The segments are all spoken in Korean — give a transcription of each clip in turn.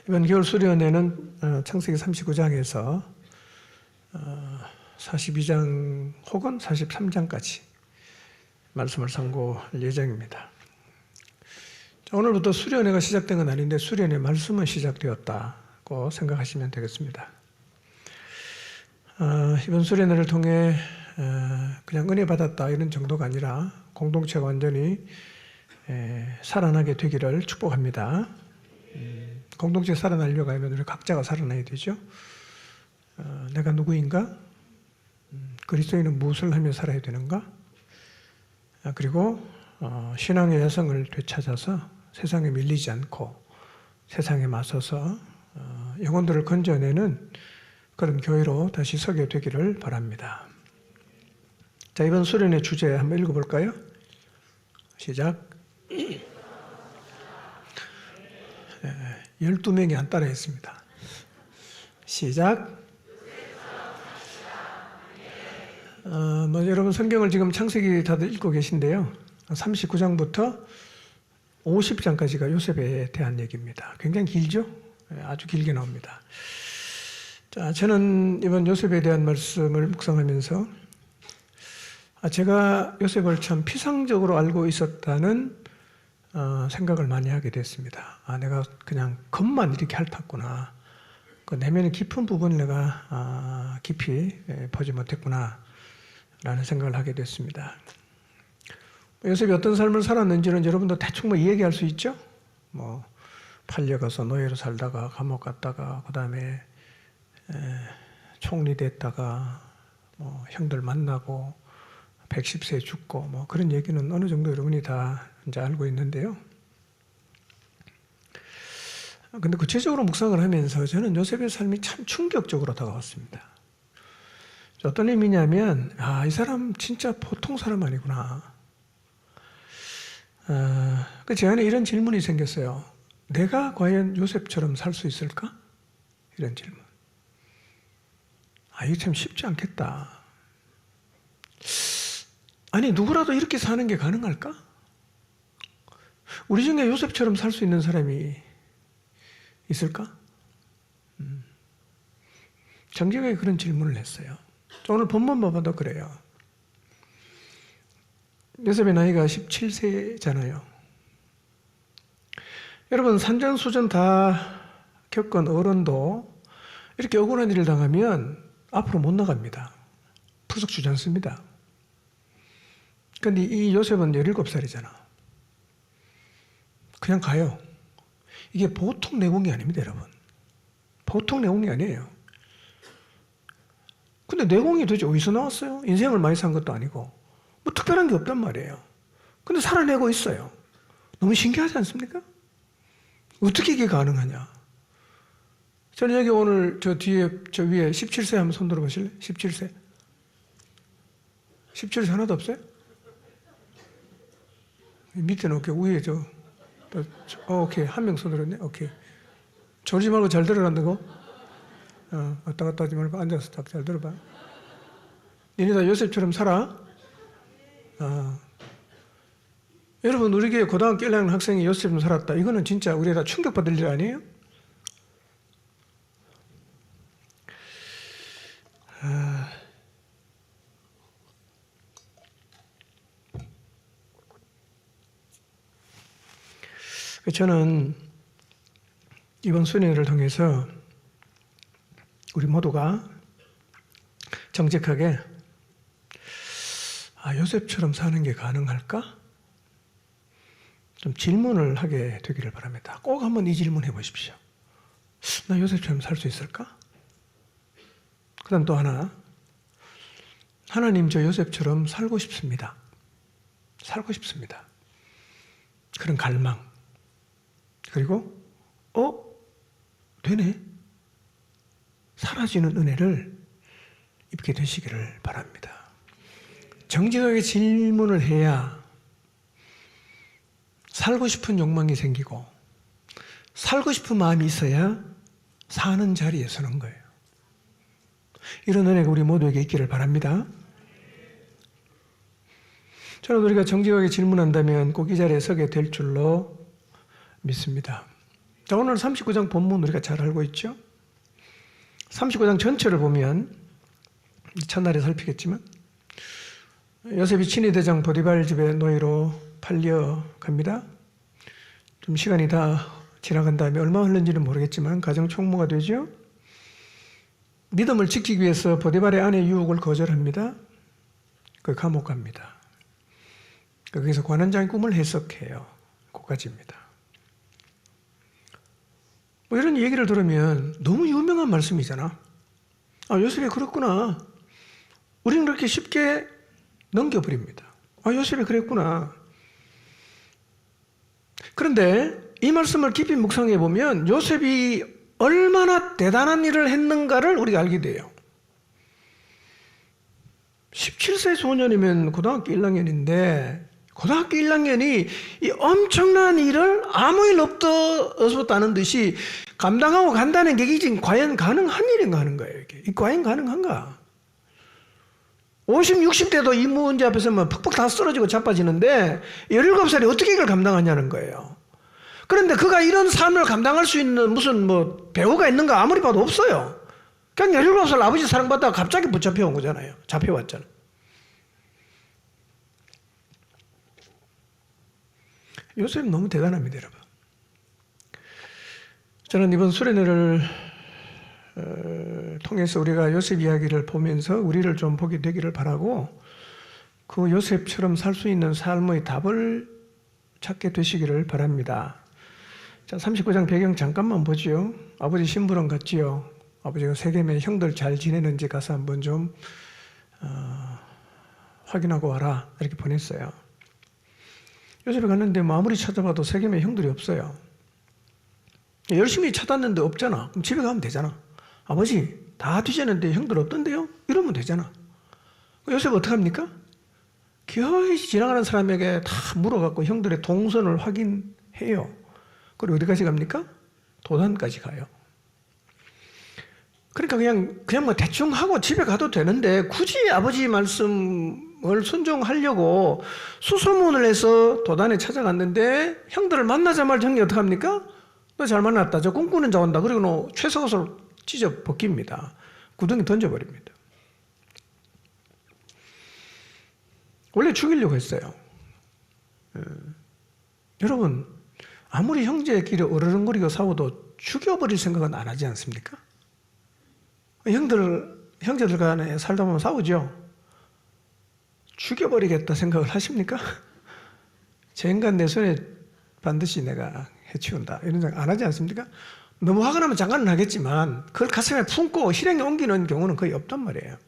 이번 겨울 수련회는 창세기 39장에서 42장 혹은 43장까지 말씀을 상고할 예정입니다. 오늘부터 수련회가 시작된 건 아닌데 수련회 말씀은 시작되었다고 생각하시면 되겠습니다. 이번 수련회를 통해 그냥 은혜 받았다 이런 정도가 아니라 공동체가 완전히 살아나게 되기를 축복합니다. 공동체 살아나려고 하면 우리 각자가 살아나야 되죠. 내가 누구인가? 그리스도인은 무엇을 하며 살아야 되는가? 그리고 신앙의 여성을 되찾아서 세상에 밀리지 않고 세상에 맞서서 영혼들을 건져내는 그런 교회로 다시 서게 되기를 바랍니다. 자, 이번 수련의 주제 한번 읽어볼까요? 시작. 12명이 안 따라했습니다. 시작. 여러분 성경을 지금 창세기 다들 읽고 계신데요. 39장부터 50장까지가 요셉에 대한 얘기입니다. 굉장히 길죠? 아주 길게 나옵니다. 자, 저는 이번 요셉에 대한 말씀을 묵상하면서 제가 요셉을 참 피상적으로 알고 있었다는 생각을 많이 하게 됐습니다. 내가 그냥 겉만 이렇게 핥았구나. 그 내면의 깊은 부분을 내가 깊이 보지 못했구나 라는 생각을 하게 됐습니다. 요셉이 어떤 삶을 살았는지는 여러분도 대충 이야기할 수 있죠? 팔려가서 노예로 살다가 감옥 갔다가 그 다음에 총리 됐다가 형들 만나고 110세 죽고 그런 얘기는 어느 정도 여러분이 다 이제 알고 있는데요. 근데 구체적으로 묵상을 하면서 저는 요셉의 삶이 참 충격적으로 다가왔습니다. 어떤 의미냐면, 이 사람 진짜 보통 사람 아니구나. 제 안에 이런 질문이 생겼어요. 내가 과연 요셉처럼 살 수 있을까? 이런 질문. 이게 참 쉽지 않겠다. 아니, 누구라도 이렇게 사는 게 가능할까? 우리 중에 요셉처럼 살 수 있는 사람이 있을까? 정직하게 그런 질문을 했어요. 오늘 본문만 봐도 그래요. 요셉의 나이가 17세잖아요. 여러분, 산전수전 다 겪은 어른도 이렇게 억울한 일을 당하면 앞으로 못 나갑니다. 푸석 주지 않습니다. 근데 이 요셉은 17살이잖아. 그냥 가요. 이게 보통 내공이 아닙니다, 여러분. 보통 내공이 아니에요. 근데 내공이 도대체 어디서 나왔어요? 인생을 많이 산 것도 아니고 특별한 게 없단 말이에요. 근데 살아내고 있어요. 너무 신기하지 않습니까? 어떻게 이게 가능하냐? 저는 여기 오늘 저 뒤에 저 위에 17세 한번 손 들어보실래요? 17세. 17세 하나도 없어요? 밑에는 오케이, 위에 오케이. 한 명 손 들었네? 오케이. 졸지 말고 잘 들어간다고? 왔다 갔다 하지 말고 앉아서 딱 잘 들어봐. 니네 다 요셉처럼 살아? 여러분, 우리 교회 고등학교 1학년 학생이 요셉처럼 살았다. 이거는 진짜 우리가 다 충격받을 일 아니에요? 저는 이번 수련회를 통해서 우리 모두가 정직하게 요셉처럼 사는 게 가능할까? 좀 질문을 하게 되기를 바랍니다. 꼭 한번 이 질문 해보십시오. 나 요셉처럼 살 수 있을까? 그 다음 또 하나. 하나님, 저 요셉처럼 살고 싶습니다. 살고 싶습니다. 그런 갈망. 그리고 되네. 사라지는 은혜를 입게 되시기를 바랍니다. 정직하게 질문을 해야 살고 싶은 욕망이 생기고 살고 싶은 마음이 있어야 사는 자리에 서는 거예요. 이런 은혜가 우리 모두에게 있기를 바랍니다. 저는 우리가 정직하게 질문한다면 꼭 이 자리에 서게 될 줄로 믿습니다. 자, 오늘 39장 본문 우리가 잘 알고 있죠? 39장 전체를 보면 첫날에 살피겠지만 요셉이 친위대장 보디발 집에 노예로 팔려갑니다. 좀 시간이 다 지나간 다음에 얼마 흘른지는 모르겠지만 가정 총무가 되죠. 믿음을 지키기 위해서 보디발의 아내 유혹을 거절합니다. 그 감옥 갑니다. 거기서 관원장의 꿈을 해석해요. 거기까지입니다. 뭐 이런 얘기를 들으면 너무 유명한 말씀이잖아. 아, 요셉이 그랬구나. 우리는 그렇게 쉽게 넘겨버립니다. 아, 요셉이 그랬구나. 그런데 이 말씀을 깊이 묵상해 보면 요셉이 얼마나 대단한 일을 했는가를 우리가 알게 돼요. 17세 소년이면 고등학교 1학년인데 고등학교 1학년이 이 엄청난 일을 아무 일 없었다는 듯이 감당하고 간다는 게 지금 과연 가능한 일인가 하는 거예요. 이게 과연 가능한가? 50, 60대도 이 문제 앞에서만 퍽퍽 다 쓰러지고 자빠지는데 17살이 어떻게 이걸 감당하냐는 거예요. 그런데 그가 이런 삶을 감당할 수 있는 무슨 뭐 배우가 있는가 아무리 봐도 없어요. 그냥 17살 아버지 사랑받다가 갑자기 붙잡혀 온 거잖아요. 잡혀왔잖아요. 요셉 너무 대단합니다, 여러분. 저는 이번 수련회를 통해서 우리가 요셉 이야기를 보면서 우리를 좀 보게 되기를 바라고 그 요셉처럼 살 수 있는 삶의 답을 찾게 되시기를 바랍니다. 자, 39장 배경 잠깐만 보지요. 아버지 심부름 갔지요. 아버지가 세겜에 형들 잘 지내는지 가서 한번 좀 확인하고 와라 이렇게 보냈어요. 요셉이 갔는데 뭐 아무리 찾아봐도 세겜에 형들이 없어요. 열심히 찾았는데 없잖아. 그럼 집에 가면 되잖아. 아버지 다 뒤졌는데 형들 없던데요? 이러면 되잖아. 요셉 어떡합니까? 기어이 지나가는 사람에게 다 물어갖고 형들의 동선을 확인해요. 그리고 어디까지 갑니까? 도단까지 가요. 그러니까 그냥 뭐 대충 하고 집에 가도 되는데 굳이 아버지 말씀을 순종하려고 수소문을 해서 도단에 찾아갔는데 형들을 만나자마자 형이 어떡합니까? 너 잘 만났다. 저 꿈꾸는 자 온다. 그리고 최석옷을 찢어 벗깁니다. 구덩이 던져버립니다. 원래 죽이려고 했어요. 여러분 아무리 형제끼리 어르렁거리고 싸워도 죽여버릴 생각은 안 하지 않습니까? 형제들 간에 살다 보면 싸우죠. 죽여버리겠다 생각을 하십니까? 제 인간 내 손에 반드시 내가 해치운다 이런 생각 안 하지 않습니까? 너무 화가 나면 잠깐은 하겠지만 그걸 가슴에 품고 실행에 옮기는 경우는 거의 없단 말이에요.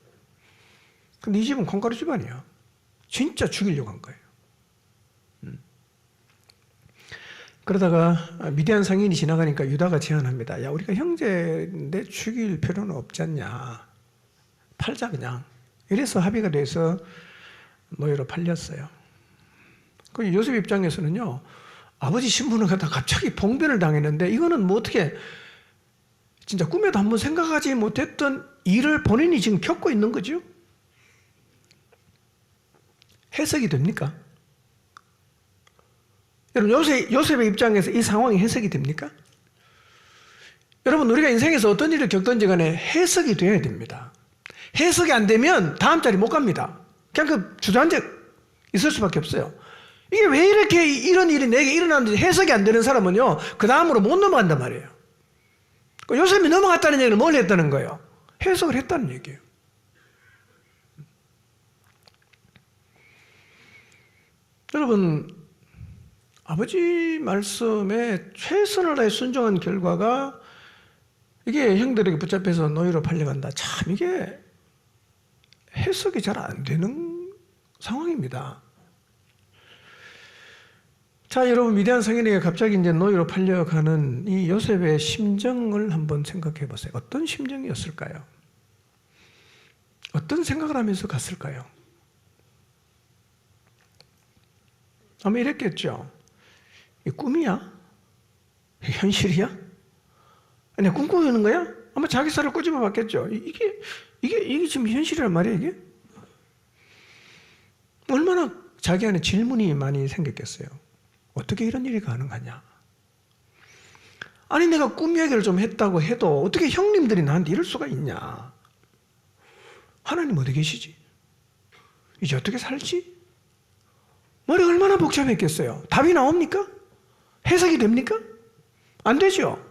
근데 이 집은 콩가루 집안이야. 진짜 죽이려고 한 거예요. 그러다가 미디안 상인이 지나가니까 유다가 제안합니다. 야, 우리가 형제인데 죽일 필요는 없지 않냐. 팔자 그냥. 이래서 합의가 돼서 노예로 팔렸어요. 그 요셉 입장에서는요. 아버지 신분을 갖다 갑자기 봉변을 당했는데 이거는 뭐 어떻게 진짜 꿈에도 한번 생각하지 못했던 일을 본인이 지금 겪고 있는 거죠. 해석이 됩니까? 여러분 요셉의 입장에서 이 상황이 해석이 됩니까? 여러분 우리가 인생에서 어떤 일을 겪든지 간에 해석이 돼야 됩니다. 해석이 안 되면 다음 자리 못 갑니다. 그냥 그 주저앉아 있을 수밖에 없어요. 이게 왜 이렇게 이런 일이 내게 일어났는지 해석이 안 되는 사람은요 그 다음으로 못 넘어간단 말이에요. 요셉이 넘어갔다는 얘기는 뭘 했다는 거예요? 해석을 했다는 얘기예요. 여러분 아버지 말씀에 최선을 다해 순종한 결과가 이게 형들에게 붙잡혀서 노예로 팔려간다. 참 이게 해석이 잘 안 되는 상황입니다. 자, 여러분 미디안 상인에게 갑자기 이제 노예로 팔려가는 이 요셉의 심정을 한번 생각해 보세요. 어떤 심정이었을까요? 어떤 생각을 하면서 갔을까요? 아마 이랬겠죠. 이 꿈이야? 현실이야? 아니 꿈꾸는 거야? 아마 자기 살을 꼬집어 봤겠죠. 이게 지금 현실이란 말이야 이게? 얼마나 자기 안에 질문이 많이 생겼겠어요. 어떻게 이런 일이 가능하냐? 아니 내가 꿈 얘기를 좀 했다고 해도 어떻게 형님들이 나한테 이럴 수가 있냐. 하나님 어디 계시지? 이제 어떻게 살지? 머리가 얼마나 복잡했겠어요. 답이 나옵니까? 해석이 됩니까? 안 되죠.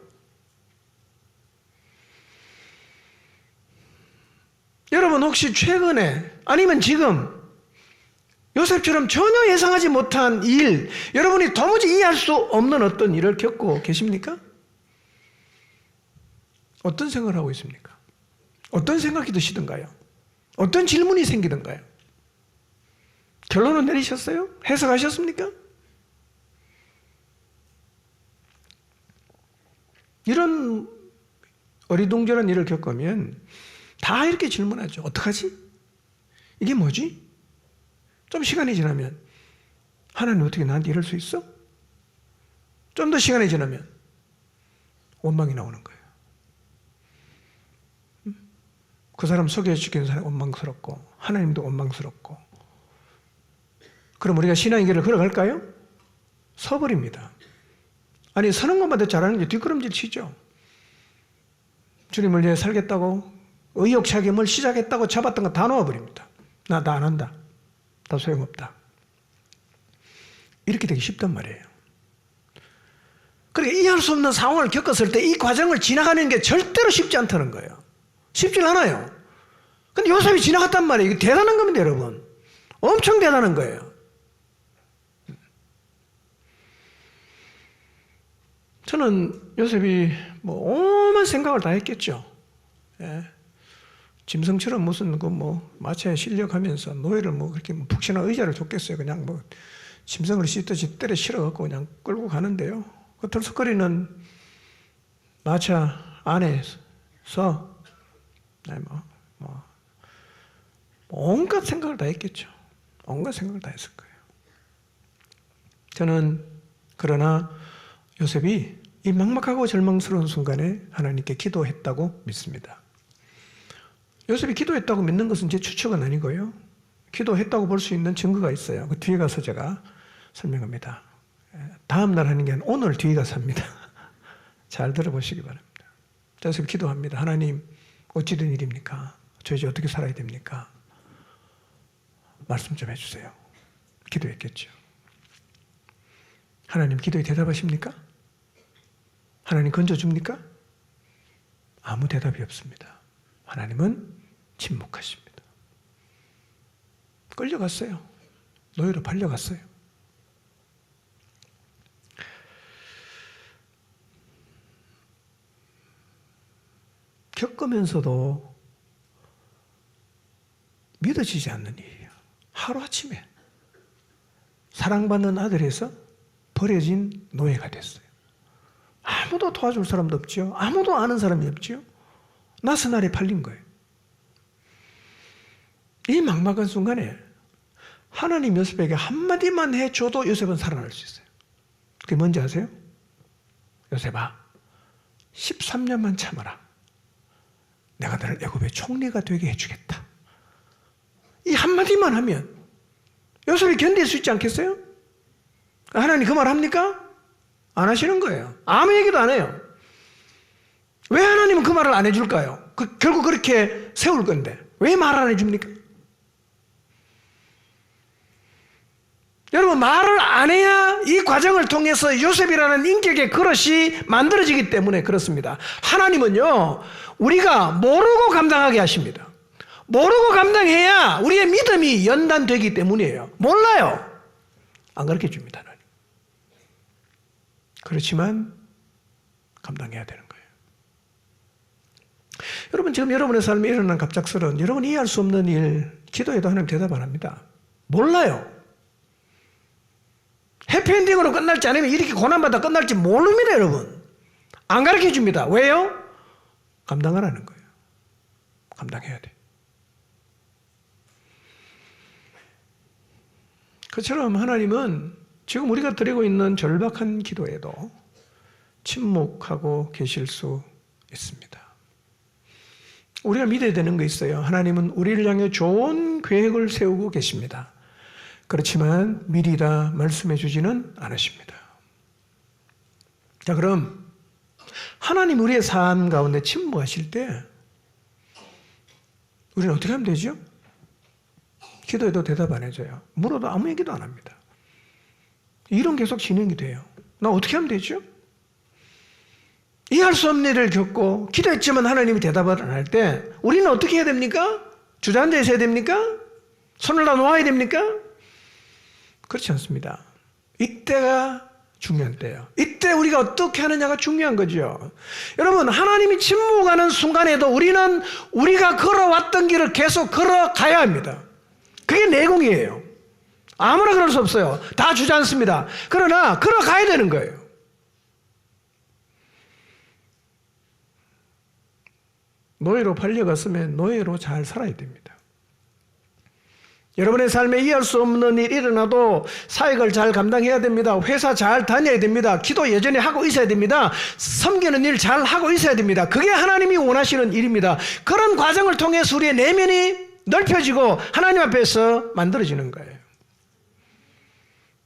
여러분 혹시 최근에 아니면 지금 요셉처럼 전혀 예상하지 못한 일, 여러분이 도무지 이해할 수 없는 어떤 일을 겪고 계십니까? 어떤 생각을 하고 있습니까? 어떤 생각이 드시던가요? 어떤 질문이 생기던가요? 결론은 내리셨어요? 해석하셨습니까? 이런 어리둥절한 일을 겪으면 다 이렇게 질문하죠. 어떡하지? 이게 뭐지? 좀 시간이 지나면 하나님 어떻게 나한테 이럴 수 있어? 좀 더 시간이 지나면 원망이 나오는 거예요. 그 사람 소개시키는 사람이 원망스럽고 하나님도 원망스럽고. 그럼 우리가 신앙의 길을 걸어갈까요? 서버립니다. 아니 서는 것마다 잘하는 게 뒷걸음질 치죠. 주님을 위해 살겠다고 의욕차게 뭘 시작했다고 잡았던 거 다 놓아버립니다. 나 안 한다. 다 소용없다. 이렇게 되기 쉽단 말이에요. 그러니까 이해할 수 없는 상황을 겪었을 때 이 과정을 지나가는 게 절대로 쉽지 않다는 거예요. 쉽지 않아요. 근데 요셉이 지나갔단 말이에요. 이게 대단한 겁니다, 여러분. 엄청 대단한 거예요. 저는 요셉이 오만 생각을 다 했겠죠. 예. 짐승처럼 무슨 마차에 실려가면서 노예를 그렇게 푹신한 의자를 줬겠어요. 그냥 짐승을 씻듯이 때려 실어갖고 그냥 끌고 가는데요. 그 털썩거리는 마차 안에서 온갖 생각을 다 했겠죠. 온갖 생각을 다 했을 거예요. 저는 그러나 요셉이 이 막막하고 절망스러운 순간에 하나님께 기도했다고 믿습니다. 요셉이 기도했다고 믿는 것은 제 추측은 아니고요. 기도했다고 볼 수 있는 증거가 있어요. 그 뒤에 가서 제가 설명합니다. 다음 날 하는 게 아니라 오늘 뒤에 가서 합니다. 잘 들어보시기 바랍니다. 요셉이 기도합니다. 하나님 어찌 된 일입니까? 저 이제 어떻게 살아야 됩니까? 말씀 좀 해주세요. 기도했겠죠. 하나님 기도에 대답하십니까? 하나님 건져줍니까? 아무 대답이 없습니다. 하나님은 침묵하십니다. 끌려갔어요. 노예로 팔려갔어요. 겪으면서도 믿어지지 않는 일이에요. 하루아침에 사랑받는 아들에서 버려진 노예가 됐어요. 아무도 도와줄 사람도 없죠. 아무도 아는 사람이 없죠. 낯선 아래 팔린 거예요. 이 막막한 순간에 하나님 요셉에게 한마디만 해줘도 요셉은 살아날 수 있어요. 그게 뭔지 아세요? 요셉아, 13년만 참아라. 내가 너를 애굽의 총리가 되게 해주겠다. 이 한마디만 하면 요셉이 견딜 수 있지 않겠어요? 하나님 그 말 합니까? 안 하시는 거예요. 아무 얘기도 안 해요. 왜 하나님은 그 말을 안 해줄까요? 결국 그렇게 세울 건데 왜 말 안 해줍니까? 여러분 말을 안 해야 이 과정을 통해서 요셉이라는 인격의 그릇이 만들어지기 때문에 그렇습니다. 하나님은요 우리가 모르고 감당하게 하십니다. 모르고 감당해야 우리의 믿음이 연단되기 때문이에요. 몰라요. 안 가르쳐줍니다. 하나님. 그렇지만 감당해야 되는 거예요. 여러분 지금 여러분의 삶에 일어난 갑작스러운 여러분이 이해할 수 없는 일 기도해도 하나님 대답 안 합니다. 몰라요. 해피엔딩으로 끝날지 아니면 이렇게 고난받아 끝날지 모릅니다. 여러분. 안 가르쳐줍니다. 왜요? 감당하라는 거예요. 감당해야 돼. 그처럼 하나님은 지금 우리가 드리고 있는 절박한 기도에도 침묵하고 계실 수 있습니다. 우리가 믿어야 되는 거 있어요. 하나님은 우리를 향해 좋은 계획을 세우고 계십니다. 그렇지만 미리 다 말씀해 주지는 않으십니다. 자, 그럼 하나님 우리의 삶 가운데 침묵하실 때 우리는 어떻게 하면 되죠? 기도해도 대답 안 해줘요. 물어도 아무 얘기도 안 합니다. 이런 계속 진행이 돼요. 나 어떻게 하면 되죠? 이해할 수 없는 일을 겪고 기도했지만 하나님이 대답을 안 할 때 우리는 어떻게 해야 됩니까? 주저앉아 있어야 됩니까? 손을 다 놓아야 됩니까? 그렇지 않습니다. 이때가 중요한 때예요. 이때 우리가 어떻게 하느냐가 중요한 거죠. 여러분, 하나님이 침묵하는 순간에도 우리는 우리가 걸어왔던 길을 계속 걸어가야 합니다. 그게 내공이에요. 아무나 그럴 수 없어요. 다 주저앉습니다. 그러나 걸어가야 되는 거예요. 노예로 팔려갔으면 노예로 잘 살아야 됩니다. 여러분의 삶에 이해할 수 없는 일이 일어나도 사역을 잘 감당해야 됩니다. 회사 잘 다녀야 됩니다. 기도 여전히 하고 있어야 됩니다. 섬기는 일 잘 하고 있어야 됩니다. 그게 하나님이 원하시는 일입니다. 그런 과정을 통해서 우리의 내면이 넓혀지고 하나님 앞에서 만들어지는 거예요.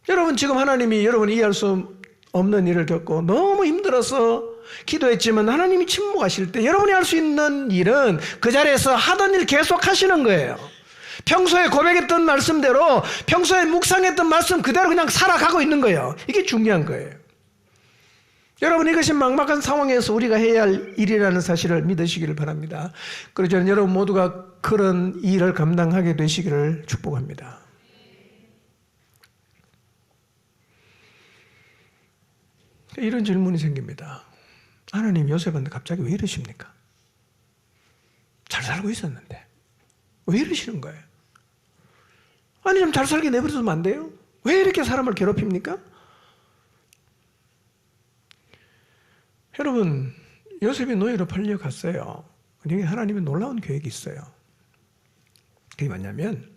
여러분, 지금 하나님이 여러분이 이해할 수 없는 일을 겪고 너무 힘들어서 기도했지만 하나님이 침묵하실 때 여러분이 할 수 있는 일은 그 자리에서 하던 일 계속 하시는 거예요. 평소에 고백했던 말씀대로, 평소에 묵상했던 말씀 그대로 그냥 살아가고 있는 거예요. 이게 중요한 거예요. 여러분, 이것이 막막한 상황에서 우리가 해야 할 일이라는 사실을 믿으시기를 바랍니다. 그래서 저는 여러분 모두가 그런 일을 감당하게 되시기를 축복합니다. 이런 질문이 생깁니다. 하나님, 요셉한테 갑자기 왜 이러십니까? 잘 살고 있었는데 왜 이러시는 거예요? 아니, 좀 잘 살게 내버려두면 안 돼요? 왜 이렇게 사람을 괴롭힙니까? 여러분, 요셉이 노예로 팔려갔어요. 여기 하나님의 놀라운 계획이 있어요. 그게 뭐냐면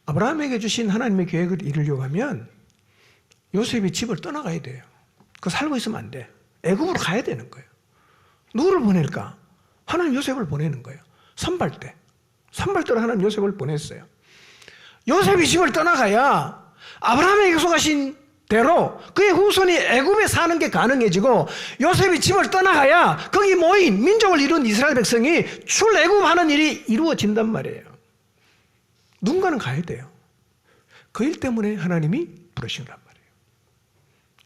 아브라함에게 주신 하나님의 계획을 이루려고 하면 요셉이 집을 떠나가야 돼요. 그거 살고 있으면 안 돼. 애굽으로 가야 되는 거예요. 누구를 보낼까? 하나님 요셉을 보내는 거예요. 선발대로 하나님 요셉을 보냈어요. 요셉이 집을 떠나가야 아브라함에게 약속하신 대로 그의 후손이 애굽에 사는 게 가능해지고, 요셉이 집을 떠나가야 거기 모인 민족을 이룬 이스라엘 백성이 출애굽하는 일이 이루어진단 말이에요. 누군가는 가야 돼요. 그 일 때문에 하나님이 부르신 거란 말이에요.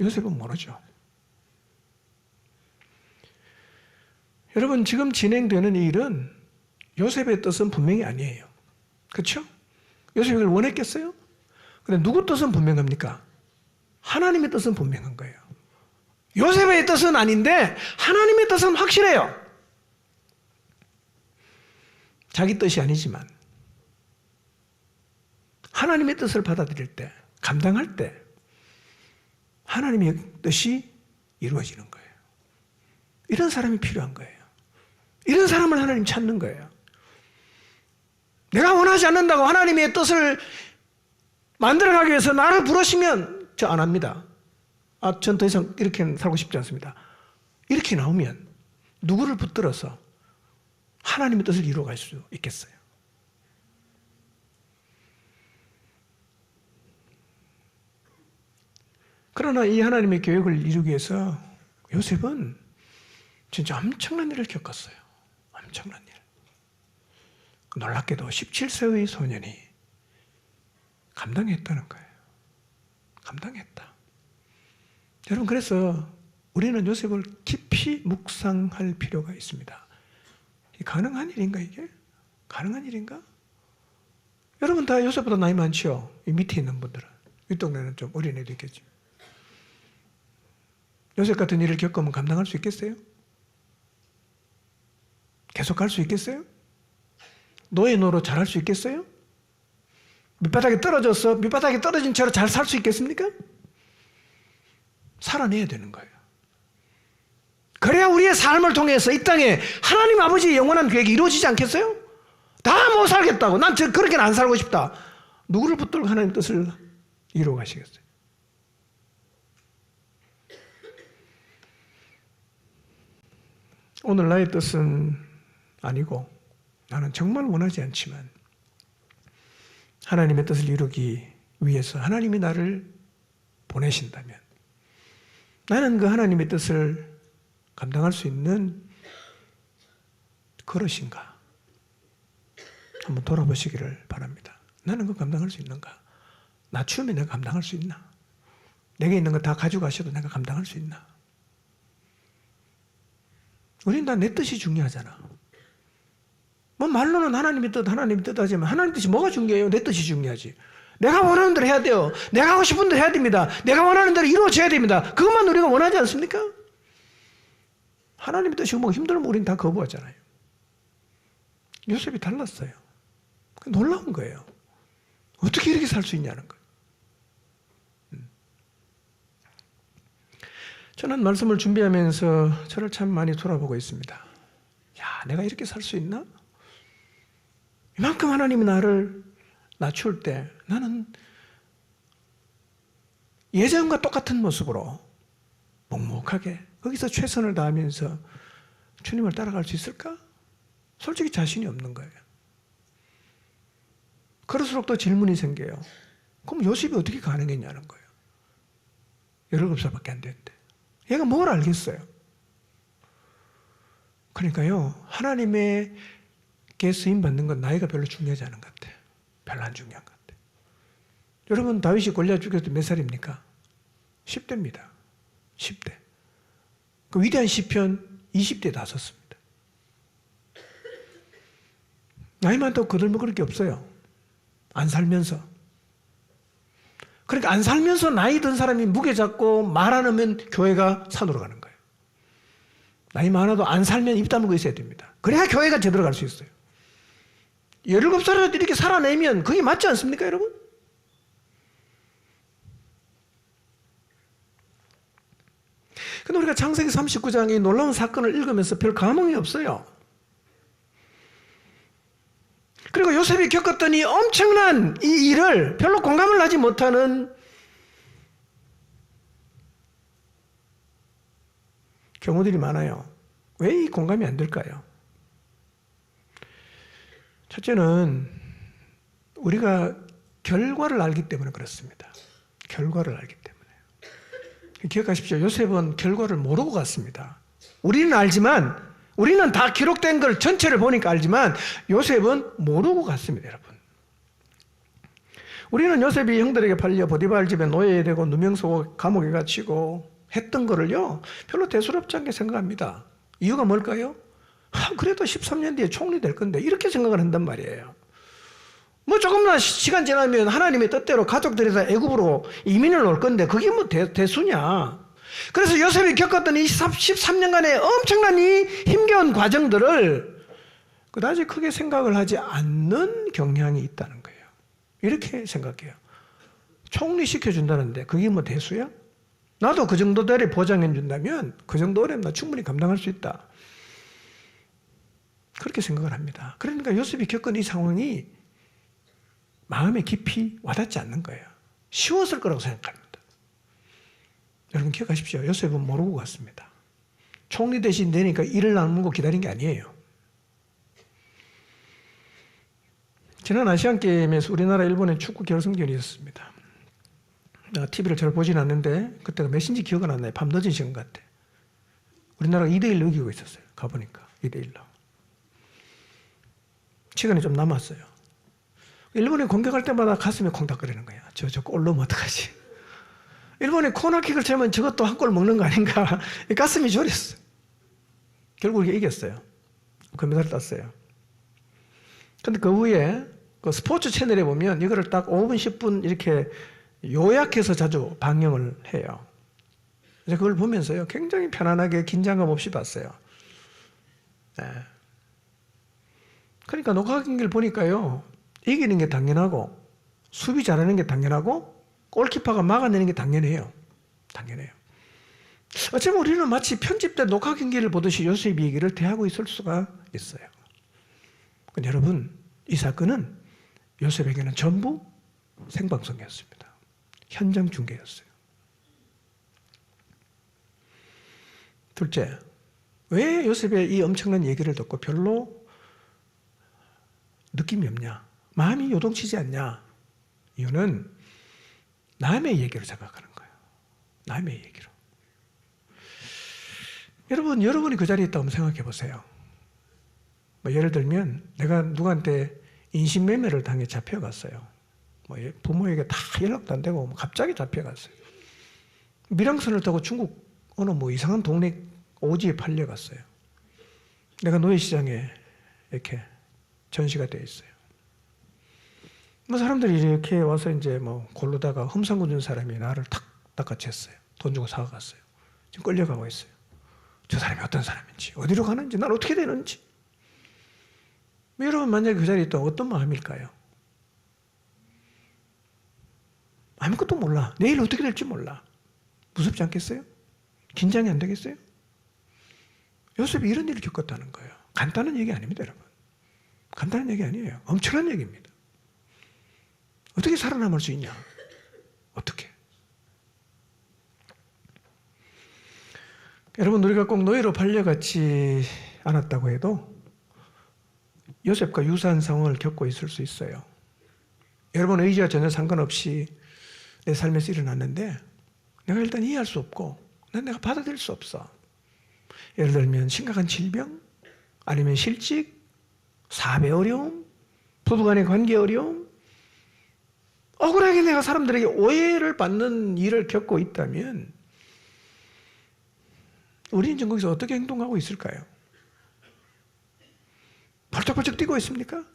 요셉은 모르죠. 여러분, 지금 진행되는 이 일은 요셉의 뜻은 분명히 아니에요. 그렇죠? 요셉이 이걸 원했겠어요? 근데 누구 뜻은 분명합니까? 하나님의 뜻은 분명한 거예요. 요셉의 뜻은 아닌데 하나님의 뜻은 확실해요. 자기 뜻이 아니지만 하나님의 뜻을 받아들일 때, 감당할 때 하나님의 뜻이 이루어지는 거예요. 이런 사람이 필요한 거예요. 이런 사람을 하나님 찾는 거예요. 내가 원하지 않는다고 하나님의 뜻을 만들어가기 위해서 나를 부르시면 저 안 합니다. 전 더 이상 이렇게 살고 싶지 않습니다. 이렇게 나오면 누구를 붙들어서 하나님의 뜻을 이루어갈 수 있겠어요? 그러나 이 하나님의 계획을 이루기 위해서 요셉은 진짜 엄청난 일을 겪었어요. 엄청난 일. 놀랍게도 17세의 소년이 감당했다는 거예요. 감당했다. 여러분, 그래서 우리는 요셉을 깊이 묵상할 필요가 있습니다. 가능한 일인가 이게? 가능한 일인가? 여러분 다 요셉보다 나이 많죠? 이 밑에 있는 분들은. 이 동네는 좀 어린 애도 있겠죠. 요셉 같은 일을 겪으면 감당할 수 있겠어요? 계속 갈 수 있겠어요? 노예 노릇 잘할 수 있겠어요? 밑바닥에 떨어져서 밑바닥에 떨어진 채로 잘 살 수 있겠습니까? 살아내야 되는 거예요. 그래야 우리의 삶을 통해서 이 땅에 하나님 아버지의 영원한 계획이 이루어지지 않겠어요? 다 못 살겠다고, 난 그렇게는 안 살고 싶다. 누구를 붙들고 하나님 뜻을 이루어 가시겠어요? 오늘 나의 뜻은 아니고 나는 정말 원하지 않지만 하나님의 뜻을 이루기 위해서 하나님이 나를 보내신다면 나는 그 하나님의 뜻을 감당할 수 있는 그릇인가? 한번 돌아보시기를 바랍니다. 나는 그거 감당할 수 있는가? 낮추면 내가 감당할 수 있나? 내게 있는 거 다 가져가셔도 내가 감당할 수 있나? 우린 다 내 뜻이 중요하잖아. 뭐 말로는 하나님의 뜻 하지만 하나님 뜻이 뭐가 중요해요? 내 뜻이 중요하지. 내가 원하는 대로 해야 돼요. 내가 하고 싶은 대로 해야 됩니다. 내가 원하는 대로 이루어져야 됩니다. 그것만 우리가 원하지 않습니까? 하나님의 뜻이 뭐 힘들면 우린 다 거부하잖아요. 요셉이 달랐어요. 놀라운 거예요. 어떻게 이렇게 살 수 있냐는 거예요. 저는 말씀을 준비하면서 저를 참 많이 돌아보고 있습니다. 야, 내가 이렇게 살 수 있나? 이만큼 하나님이 나를 낮출 때 나는 예전과 똑같은 모습으로 묵묵하게 거기서 최선을 다하면서 주님을 따라갈 수 있을까? 솔직히 자신이 없는 거예요. 그럴수록 또 질문이 생겨요. 그럼 요셉이 어떻게 가능했냐는 거예요. 17살밖에 안 됐는데. 얘가 뭘 알겠어요? 그러니까요, 하나님에게 쓰임받는 건 나이가 별로 중요하지 않은 것 같아요. 별로 안 중요한 것 같아요. 여러분, 다윗이 골리앗 죽였을 때 몇 살입니까? 10대입니다. 10대. 그 위대한 시편 20대 다 썼습니다. 나이 많다고 거들먹을 게 없어요. 안 살면서. 그러니까 안 살면서 나이 든 사람이 무게 잡고 말 안 하면 교회가 산으로 가는 거예요. 나이 많아도 안 살면 입 다물고 있어야 됩니다. 그래야 교회가 제대로 갈 수 있어요. 17살이라도 이렇게 살아내면 그게 맞지 않습니까, 여러분? 근데 우리가 창세기 39장의 놀라운 사건을 읽으면서 별 감흥이 없어요. 그리고 요셉이 겪었던 이 엄청난 이 일을 별로 공감을 하지 못하는 경우들이 많아요. 왜 이 공감이 안 될까요? 첫째는 우리가 결과를 알기 때문에 그렇습니다. 결과를 알기 때문에. 기억하십시오. 요셉은 결과를 모르고 갔습니다. 우리는 알지만, 우리는 다 기록된 걸 전체를 보니까 알지만 요셉은 모르고 갔습니다, 여러분. 우리는 요셉이 형들에게 팔려 보디발 집에 노예되고 누명 쓰고 감옥에 갇히고 했던 거를요, 별로 대수롭지 않게 생각합니다. 이유가 뭘까요? 그래도 13년 뒤에 총리 될 건데 이렇게 생각을 한단 말이에요. 뭐 조금만 시간 지나면 하나님의 뜻대로 가족들이 다 애굽으로 이민을 올 건데 그게 뭐 대수냐. 그래서 요셉이 겪었던 이 13년간의 엄청난 이 힘겨운 과정들을 그다지 크게 생각을 하지 않는 경향이 있다는 거예요. 이렇게 생각해요. 총리 시켜준다는데 그게 뭐 대수야? 나도 그 정도대로 보장해 준다면 그 정도 어려움 나 충분히 감당할 수 있다. 그렇게 생각을 합니다. 그러니까 요셉이 겪은 이 상황이 마음에 깊이 와닿지 않는 거예요. 쉬웠을 거라고 생각합니다. 여러분 기억하십시오. 요셉은 모르고 갔습니다. 총리 대신 되니까 일을 나누고 기다린 게 아니에요. 지난 아시안게임에서 우리나라 일본의 축구 결승전이 있었습니다. 내가 TV를 잘 보진 않는데 그때가 몇인지 기억은 안 나요. 밤늦은 시간 같아. 우리나라가 2대1로 이기고 있었어요. 가보니까 2대1로. 시간이 좀 남았어요. 일본이 공격할 때마다 가슴이 콩닥거리는 거야. 저 골 넣으면 어떡하지? 일본이 코너킥을 차면 저것도 한 골 먹는 거 아닌가? 가슴이 졸였어. 결국 이겼어요. 금메달을 땄어요. 근데 그 후에 그 스포츠 채널에 보면 이거를 딱 5분, 10분 이렇게 요약해서 자주 방영을 해요. 그래서 그걸 보면서요, 굉장히 편안하게 긴장감 없이 봤어요. 네. 그러니까 녹화 경기를 보니까요, 이기는 게 당연하고, 수비 잘하는 게 당연하고, 골키퍼가 막아내는 게 당연해요. 당연해요. 어쩌면 우리는 마치 편집된 녹화 경기를 보듯이 요셉 얘기를 대하고 있을 수가 있어요. 근데 여러분, 이 사건은 요셉에게는 전부 생방송이었습니다. 현장 중계였어요. 둘째, 왜 요셉의 이 엄청난 얘기를 듣고 별로 느낌이 없냐? 마음이 요동치지 않냐? 이유는 남의 얘기로 생각하는 거예요. 남의 얘기로. 여러분이 그 자리에 있다고 한번 생각해 보세요. 뭐 예를 들면 내가 누구한테 인신매매를 당해 잡혀갔어요. 뭐 부모에게 다 연락도 안 되고 갑자기 잡혀갔어요. 밀항선을 타고 중국 어느 뭐 이상한 동네 오지에 팔려갔어요. 내가 노예시장에 이렇게 전시가 되어 있어요. 뭐 사람들이 이렇게 와서 이제 뭐 고르다가 험상궂은 준 사람이 나를 탁 닦아챘어요. 돈 주고 사갔어요. 지금 끌려가고 있어요. 저 사람이 어떤 사람인지, 어디로 가는지, 난 어떻게 되는지. 여러분 만약에 그 자리에 있다면 어떤 마음일까요? 아무것도 몰라. 내일 어떻게 될지 몰라. 무섭지 않겠어요? 긴장이 안 되겠어요? 요셉이 이런 일을 겪었다는 거예요. 간단한 얘기 아닙니다, 여러분. 간단한 얘기 아니에요. 엄청난 얘기입니다. 어떻게 살아남을 수 있냐? 어떻게? 여러분, 우리가 꼭 노예로 팔려가지 않았다고 해도 요셉과 유사한 상황을 겪고 있을 수 있어요. 여러분, 의지와 전혀 상관없이 내 삶에서 일어났는데 내가 일단 이해할 수 없고 내가 받아들일 수 없어. 예를 들면 심각한 질병, 아니면 실직, 사업의 어려움, 부부간의 관계 어려움, 억울하게 내가 사람들에게 오해를 받는 일을 겪고 있다면 우리는 지금 거기서 어떻게 행동하고 있을까요? 벌쩍벌쩍 뛰고 있습니까?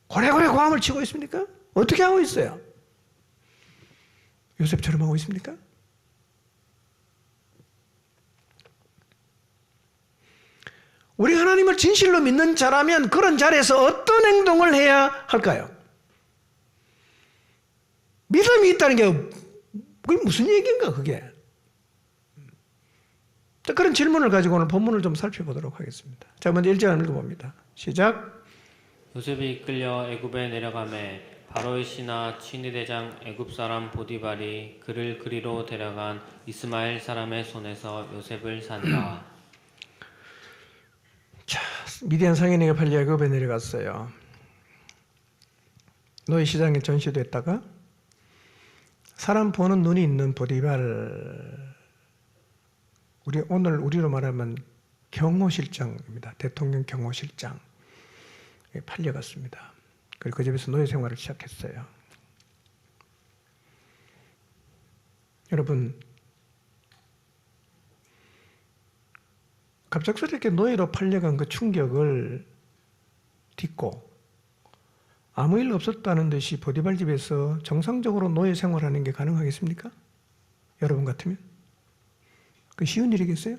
고래고래 고함을 치고 있습니까? 어떻게 하고 있어요? 요셉처럼 하고 있습니까? 우리 하나님을 진실로 믿는 자라면 그런 자리에서 어떤 행동을 해야 할까요? 믿음이 있다는 게 그게 무슨 얘기인가 그게? 자, 그런 질문을 가지고 오늘 본문을 좀 살펴보도록 하겠습니다. 자, 먼저 1절 읽어봅니다. 시작. 요셉이 이끌려 애굽에 내려가매 바로의 신하 친위대장 애굽 사람 보디발이 그를 그리로 데려간 이스마엘 사람의 손에서 요셉을 산다. 자, 미디안 상인에게 팔려 애굽에 내려갔어요. 노예 시장에 전시됐다가 사람 보는 눈이 있는 보디발, 오늘 우리로 말하면 경호실장입니다. 대통령 경호실장에 팔려갔습니다. 그리고 그 집에서 노예 생활을 시작했어요. 여러분, 갑작스럽게 노예로 팔려간 그 충격을 딛고 아무 일 없었다는 듯이 보디발 집에서 정상적으로 노예 생활하는 게 가능하겠습니까? 여러분 같으면? 그 쉬운 일이겠어요?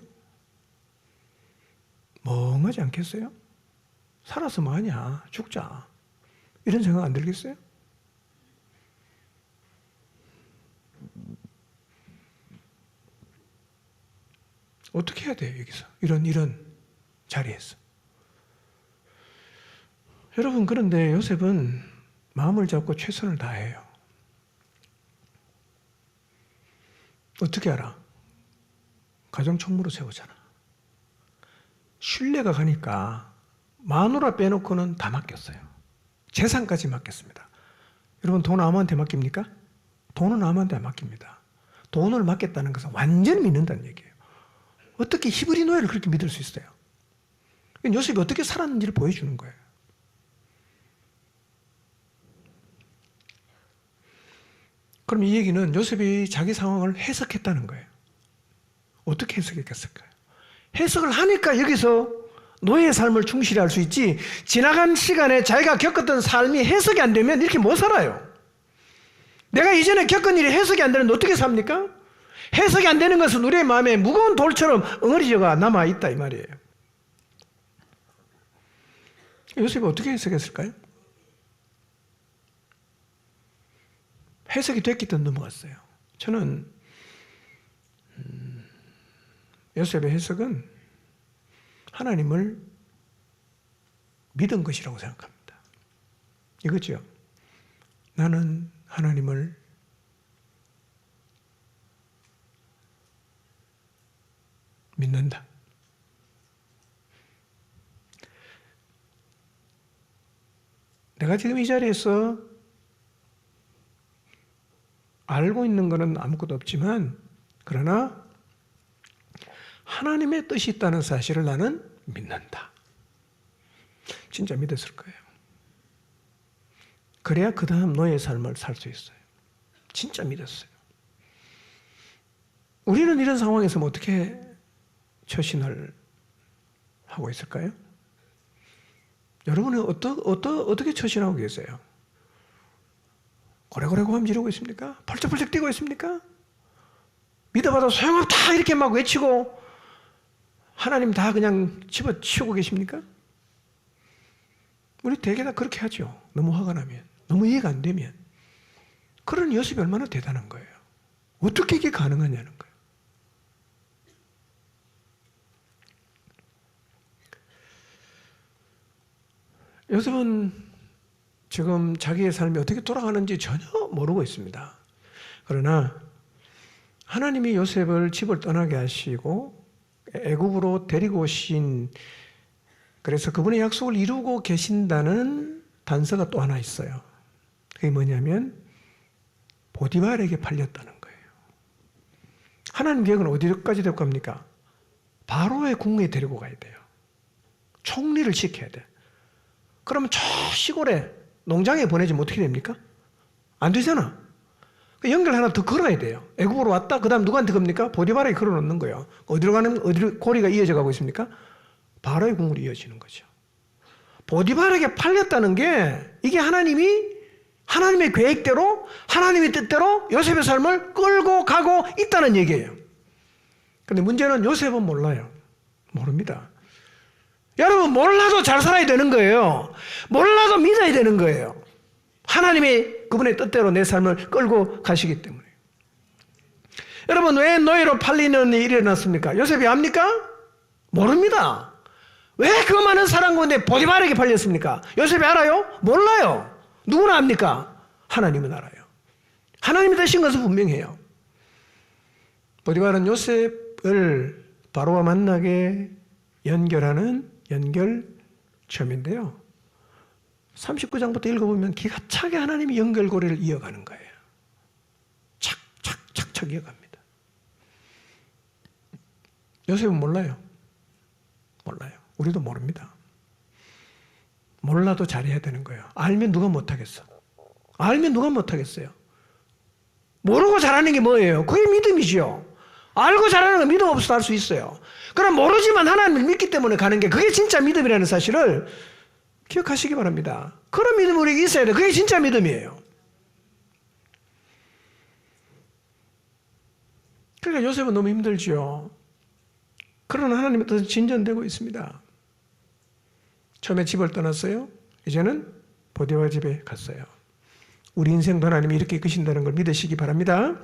멍하지 않겠어요? 살아서 뭐하냐? 죽자. 이런 생각 안 들겠어요? 어떻게 해야 돼요, 여기서? 이런 자리에서. 여러분, 그런데 요셉은 마음을 잡고 최선을 다해요. 어떻게 알아? 가정 총무로 세우잖아. 신뢰가 가니까 마누라 빼놓고는 다 맡겼어요. 재산까지 맡겼습니다. 여러분, 돈 아무한테 맡깁니까? 돈은 아무한테 안 맡깁니다. 돈을 맡겼다는 것은 완전히 믿는다는 얘기예요. 어떻게 히브리 노예를 그렇게 믿을 수 있어요? 요셉이 어떻게 살았는지를 보여주는 거예요. 그럼 이 얘기는 요셉이 자기 상황을 해석했다는 거예요. 어떻게 해석했을까요? 해석을 하니까 여기서 노예의 삶을 충실히 할 수 있지, 지나간 시간에 자기가 겪었던 삶이 해석이 안 되면 이렇게 못 살아요. 내가 이전에 겪은 일이 해석이 안 되는데 어떻게 삽니까? 해석이 안 되는 것은 우리의 마음에 무거운 돌처럼 엉어리져가 남아있다 이 말이에요. 요셉이 어떻게 해석했을까요? 해석이 됐기 때문에 넘어갔어요. 저는 요셉의 해석은 하나님을 믿은 것이라고 생각합니다. 이거죠. 나는 하나님을 믿는다. 내가 지금 이 자리에서 알고 있는 것은 아무것도 없지만, 그러나 하나님의 뜻이 있다는 사실을 나는 믿는다. 진짜 믿었을 거예요. 그래야 그 다음 너의 삶을 살 수 있어요. 진짜 믿었어요. 우리는 이런 상황에서 어떻게 처신을 하고 있을까요? 여러분은 어떻게 처신하고 계세요? 고래고래고함 지르고 있습니까? 펄쩍펄쩍 뛰고 있습니까? 믿어봐도 소용없다 이렇게 막 외치고 하나님 다 그냥 집어치우고 계십니까? 우리 대개 다 그렇게 하죠. 너무 화가 나면, 너무 이해가 안 되면. 그런 요셉이 얼마나 대단한 거예요. 어떻게 이게 가능하냐는 거예요. 요셉은 지금 자기의 삶이 어떻게 돌아가는지 전혀 모르고 있습니다. 그러나 하나님이 요셉을 집을 떠나게 하시고 애굽으로 데리고 오신, 그래서 그분의 약속을 이루고 계신다는 단서가 또 하나 있어요. 그게 뭐냐면 보디발에게 팔렸다는 거예요. 하나님 계획은 어디까지 될 겁니까? 바로의 궁에 데리고 가야 돼요. 총리를 시켜야 돼. 그러면 저 시골에 농장에 보내지면 어떻게 됩니까? 안 되잖아. 연결 하나 더 걸어야 돼요. 애굽으로 왔다. 그 다음 누구한테 겁니까? 보디발에게 걸어놓는 거예요. 어디로 고리가 이어져 가고 있습니까? 바로의 궁으로 이어지는 거죠. 보디발에게 팔렸다는 게 이게 하나님의 계획대로 하나님의 뜻대로 요셉의 삶을 끌고 가고 있다는 얘기예요. 그런데 문제는 요셉은 몰라요. 모릅니다. 여러분 몰라도 잘 살아야 되는 거예요. 몰라도 믿어야 되는 거예요. 하나님의 그분의 뜻대로 내 삶을 끌고 가시기 때문에. 여러분 왜 노예로 팔리는 일이 일어났습니까? 요셉이 압니까? 모릅니다. 왜 그 많은 사람 가운데 보디발에게 팔렸습니까? 요셉이 알아요? 몰라요. 누구나 압니까? 하나님은 알아요. 하나님이 되신 것은 분명해요. 보디발은 요셉을 바로와 만나게 연결하는 연결점인데요. 39장부터 읽어보면 기가 차게 하나님이 연결고리를 이어가는 거예요. 착착착착 이어갑니다. 요셉은 몰라요. 몰라요. 우리도 모릅니다. 몰라도 잘해야 되는 거예요. 알면 누가 못하겠어? 알면 누가 못하겠어요? 모르고 잘하는 게 뭐예요? 그게 믿음이죠. 알고 잘하는 건 믿음 없어도 할 수 있어요. 그럼 모르지만 하나님을 믿기 때문에 가는 게 그게 진짜 믿음이라는 사실을 기억하시기 바랍니다. 그런 믿음이 우리에게 있어야 돼요. 그게 진짜 믿음이에요. 그러니까 요셉은 너무 힘들죠. 그러나 하나님의 뜻은 진전되고 있습니다. 처음에 집을 떠났어요. 이제는 보디발 집에 갔어요. 우리 인생도 하나님이 이렇게 이끄신다는 걸 믿으시기 바랍니다.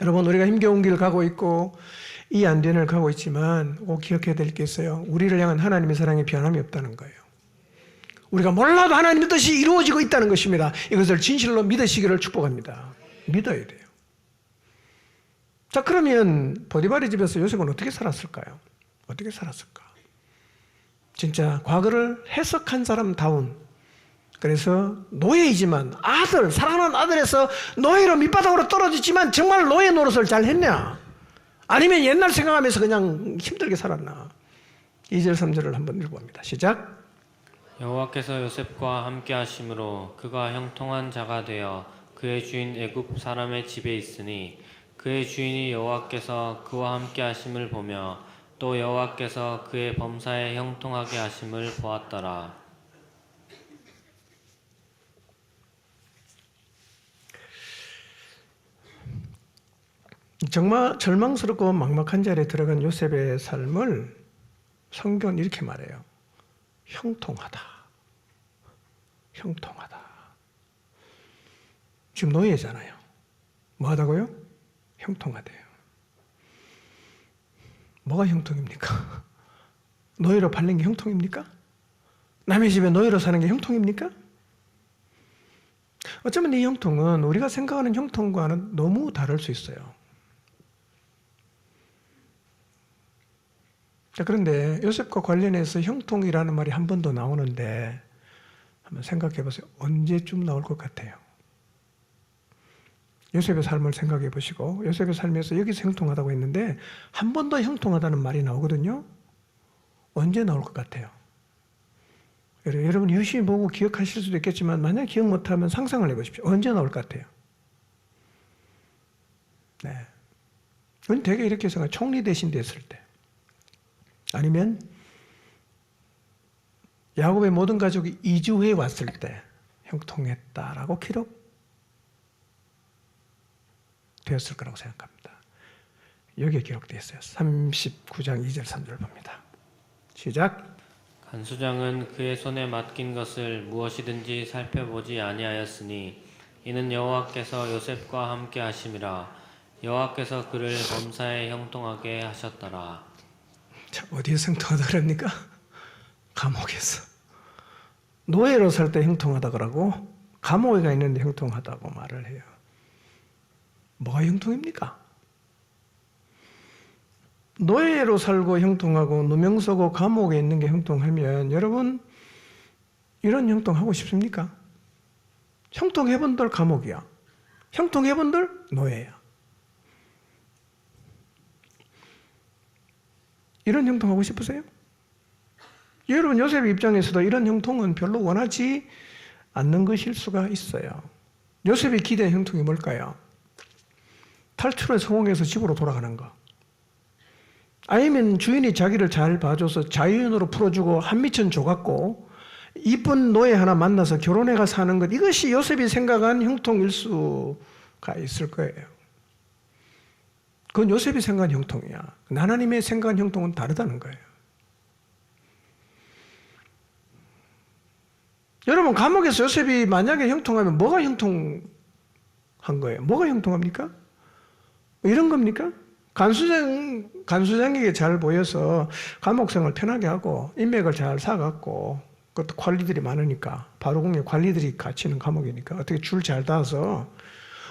여러분 우리가 힘겨운 길을 가고 있고 이 안 되는 걸 가고 있지만 꼭 기억해야 될 게 있어요. 우리를 향한 하나님의 사랑에 변함이 없다는 거예요. 우리가 몰라도 하나님의 뜻이 이루어지고 있다는 것입니다. 이것을 진실로 믿으시기를 축복합니다. 믿어야 돼요. 자, 그러면 보디발의 집에서 요셉은 어떻게 살았을까요? 어떻게 살았을까? 진짜 과거를 해석한 사람다운, 그래서 노예이지만 사랑하는 아들에서 노예로 밑바닥으로 떨어졌지만 정말 노예 노릇을 잘 했냐? 아니면 옛날 생각하면서 그냥 힘들게 살았나? 2절 3절을 한번 읽어봅니다. 시작. 여호와께서 요셉과 함께 하심으로 그가 형통한 자가 되어 그의 주인 애굽 사람의 집에 있으니 그의 주인이 여호와께서 그와 함께 하심을 보며 또 여호와께서 그의 범사에 형통하게 하심을 보았더라. 정말 절망스럽고 막막한 자리에 들어간 요셉의 삶을 성경은 이렇게 말해요. 형통하다. 형통하다. 지금 노예잖아요. 뭐 하다고요? 형통하대요. 뭐가 형통입니까? 노예로 팔린 게 형통입니까? 남의 집에 노예로 사는 게 형통입니까? 어쩌면 이 형통은 우리가 생각하는 형통과는 너무 다를 수 있어요. 자, 그런데 요셉과 관련해서 형통이라는 말이 한 번 더 나오는데 한번 생각해 보세요. 언제쯤 나올 것 같아요? 요셉의 삶을 생각해 보시고 요셉의 삶에서 여기서 형통하다고 했는데 한 번 더 형통하다는 말이 나오거든요. 언제 나올 것 같아요? 여러분 유심히 보고 기억하실 수도 있겠지만 만약 기억 못하면 상상을 해보십시오. 언제 나올 것 같아요? 네. 그건 되게 이렇게 생각, 총리 대신 됐을 때 아니면 야곱의 모든 가족이 이주해 왔을 때 형통했다라고 기록되었을 거라고 생각합니다. 여기에 기록되어 있어요. 39장 2절 3절 봅니다. 시작. 간수장은 그의 손에 맡긴 것을 무엇이든지 살펴보지 아니하였으니 이는 여호와께서 요셉과 함께 하심이라. 여호와께서 그를 범사에 형통하게 하셨더라. 자, 어디에서 형통하다 그럽니까? 감옥에서. 노예로 살 때 형통하다 그러고 감옥에 가 있는데 형통하다고 말을 해요. 뭐가 형통입니까? 노예로 살고 형통하고 누명 쓰고 감옥에 있는 게 형통하면 여러분 이런 형통하고 싶습니까? 형통해본들 감옥이야. 형통해본들 노예야. 이런 형통하고 싶으세요? 여러분 요셉 입장에서도 이런 형통은 별로 원하지 않는 것일 수가 있어요. 요셉이 기대한 형통이 뭘까요? 탈출에 성공해서 집으로 돌아가는 거. 아니면 주인이 자기를 잘 봐줘서 자유인으로 풀어주고 한미천 줘갖고 이쁜 노예 하나 만나서 결혼해가 사는 것. 이것이 요셉이 생각한 형통일 수가 있을 거예요. 그건 요셉이 생각한 형통이야. 하나님의 생각한 형통은 다르다는 거예요. 여러분 감옥에서 요셉이 만약에 형통하면 뭐가 형통한 거예요? 뭐가 형통합니까? 이런 겁니까? 간수장에게 잘 보여서 감옥생활 편하게 하고 인맥을 잘 사갖고 그것도 관리들이 많으니까 바로공에 관리들이 갇히는 감옥이니까 어떻게 줄 잘 따서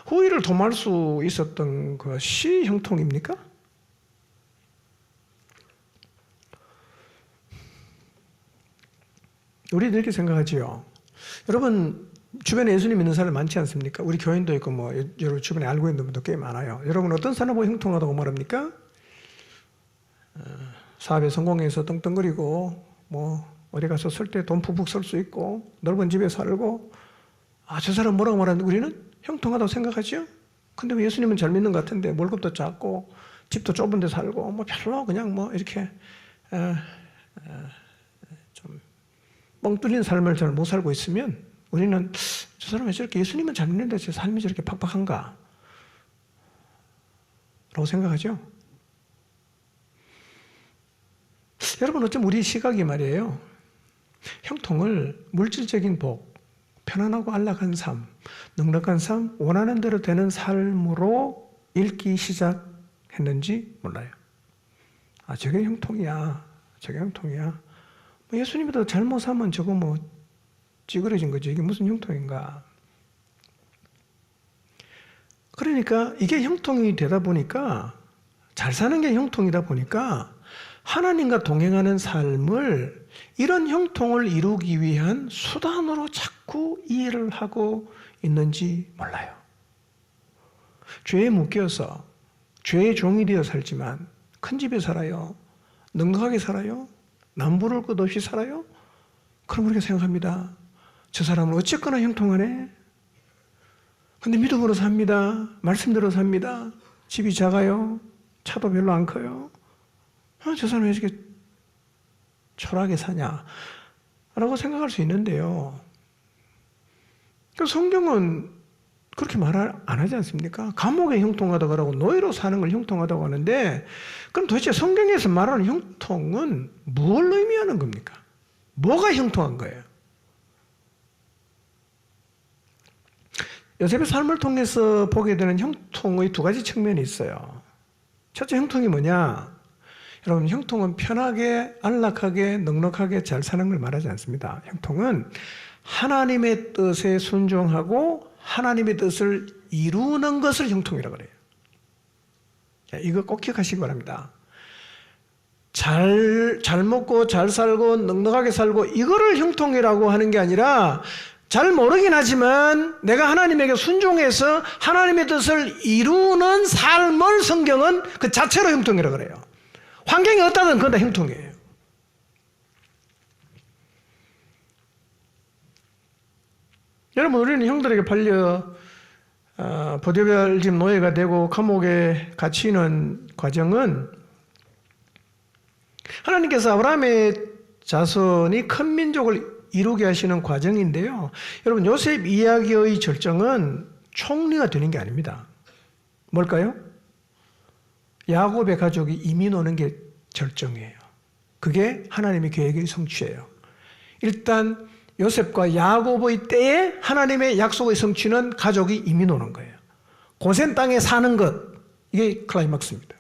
후위를 도모할 수 있었던 것이 형통입니까? 우리는 이렇게 생각하지요. 여러분 주변에 예수님 믿는 사람 많지 않습니까? 우리 교인도 있고 뭐 여러분 주변에 알고 있는 분도 꽤 많아요. 여러분 어떤 사람 보고 형통하다고 말합니까? 사업에 성공해서 떵떵거리고 뭐 어디 가서 쓸 때 돈 푹푹 쓸 수 있고 넓은 집에 살고 저 사람 뭐라고 말하는데 우리는 형통하다고 생각하죠? 근데 왜 예수님은 잘 믿는 것 같은데 월급도 작고 집도 좁은 데 살고 뭐 별로 그냥 뭐 이렇게 좀 뻥 뚫린 삶을 잘 못 살고 있으면 우리는 저 사람이 저렇게 예수님은 잘 믿는데 제 삶이 저렇게 팍팍한가? 라고 생각하죠? 여러분 어쩜 우리 시각이 말이에요. 형통을 물질적인 복, 편안하고 안락한 삶, 넉넉한 삶, 원하는 대로 되는 삶으로 읽기 시작했는지 몰라요. 저게 형통이야. 저게 형통이야. 예수님보다 잘못 살면 저거 뭐 찌그러진 거지. 이게 무슨 형통인가. 그러니까 이게 형통이 되다 보니까 잘 사는 게 형통이다 보니까 하나님과 동행하는 삶을 이런 형통을 이루기 위한 수단으로 자꾸 이해를 하고 있는지 몰라요. 죄에 묶여서 죄의 종이 되어 살지만 큰 집에 살아요. 넉넉하게 살아요. 남부를 것 없이 살아요. 그럼 그렇게 생각합니다. 저 사람은 어쨌거나 형통하네. 근데 믿음으로 삽니다. 말씀대로 삽니다. 집이 작아요. 차도 별로 안 커요. 저 사람이 왜 이렇게 초라하게 사냐? 라고 생각할 수 있는데요. 성경은 그렇게 말 안 하지 않습니까? 감옥에 형통하다고 하고 노예로 사는 걸 형통하다고 하는데 그럼 도대체 성경에서 말하는 형통은 뭘 의미하는 겁니까? 뭐가 형통한 거예요? 요셉의 삶을 통해서 보게 되는 형통의 두 가지 측면이 있어요. 첫째 형통이 뭐냐? 여러분 형통은 편하게 안락하게 넉넉하게 잘 사는 걸 말하지 않습니다. 형통은 하나님의 뜻에 순종하고 하나님의 뜻을 이루는 것을 형통이라고 그래요. 이거 꼭 기억하시기 바랍니다. 잘 먹고 잘 살고 넉넉하게 살고 이거를 형통이라고 하는 게 아니라 잘 모르긴 하지만 내가 하나님에게 순종해서 하나님의 뜻을 이루는 삶을 성경은 그 자체로 형통이라고 그래요. 환경이 어떠든 그건 다 형통이에요. 여러분, 우리는 형들에게 팔려 보디발집 노예가 되고 감옥에 갇히는 과정은 하나님께서 아브라함의 자손이 큰 민족을 이루게 하시는 과정인데요. 여러분, 요셉 이야기의 절정은 총리가 되는 게 아닙니다. 뭘까요? 야곱의 가족이 이민 오는 게 절정이에요. 그게 하나님의 계획의 성취예요. 일단 요셉과 야곱의 때에 하나님의 약속의 성취는 가족이 이민 오는 거예요. 고센 땅에 사는 것, 이게 클라이막스입니다.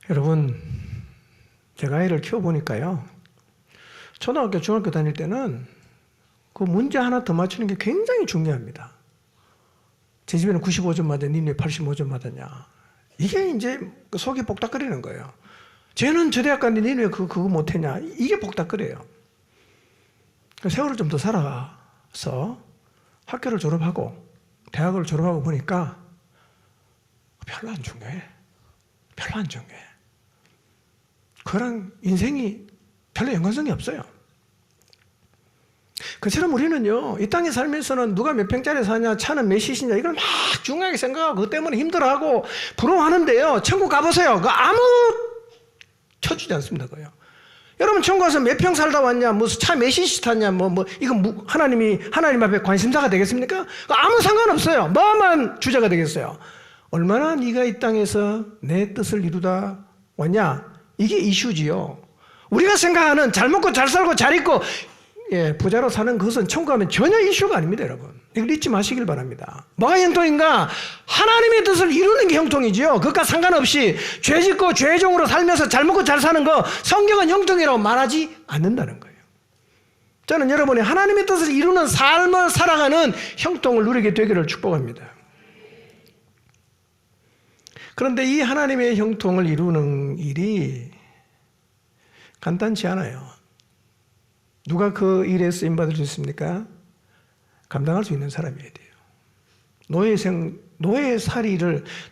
여러분, 제가 아이를 키워보니까요, 초등학교, 중학교 다닐 때는 그 문제 하나 더 맞추는 게 굉장히 중요합니다. 제 집에는 95점 맞아, 니네 85점 맞았냐. 이게 이제 속이 복닥거리는 거예요. 쟤는 저 대학 갔는데 니네 그거 못했냐. 이게 복닥거려요. 세월을 좀 더 살아서 학교를 졸업하고 대학을 졸업하고 보니까 별로 안 중요해. 별로 안 중요해. 그랑 인생이 별로 연관성이 없어요. 그처럼 우리는요, 이 땅에 살면서는 누가 몇 평짜리 사냐, 차는 몇 시시냐, 이걸 막 중요하게 생각하고 그것 때문에 힘들어하고 부러워하는데요, 천국 가보세요. 그거 아무 쳐주지 않습니다. 그거요. 여러분, 천국 가서 몇 평 살다 왔냐, 무슨 차 몇 시시 탔냐, 이거 하나님 앞에 관심사가 되겠습니까? 아무 상관없어요. 뭐만 주제가 되겠어요. 얼마나 네가 이 땅에서 내 뜻을 이루다 왔냐? 이게 이슈지요. 우리가 생각하는 잘 먹고 잘 살고 잘 입고 부자로 사는 것은 천국 가면 전혀 이슈가 아닙니다, 여러분. 이걸 잊지 마시길 바랍니다. 뭐가 형통인가? 하나님의 뜻을 이루는 게 형통이지요. 그것과 상관없이 죄 짓고 죄종으로 살면서 잘 먹고 잘 사는 거 성경은 형통이라고 말하지 않는다는 거예요. 저는 여러분이 하나님의 뜻을 이루는 삶을 살아가는 형통을 누리게 되기를 축복합니다. 그런데 이 하나님의 형통을 이루는 일이 간단치 않아요. 누가 그 일에 쓰임받을 수 있습니까? 감당할 수 있는 사람이어야 돼요.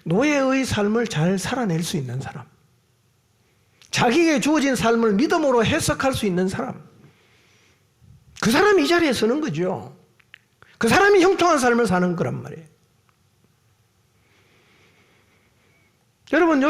노예의 삶을 잘 살아낼 수 있는 사람. 자기에게 주어진 삶을 믿음으로 해석할 수 있는 사람. 그 사람이 이 자리에 서는 거죠. 그 사람이 형통한 삶을 사는 거란 말이에요. 여러분,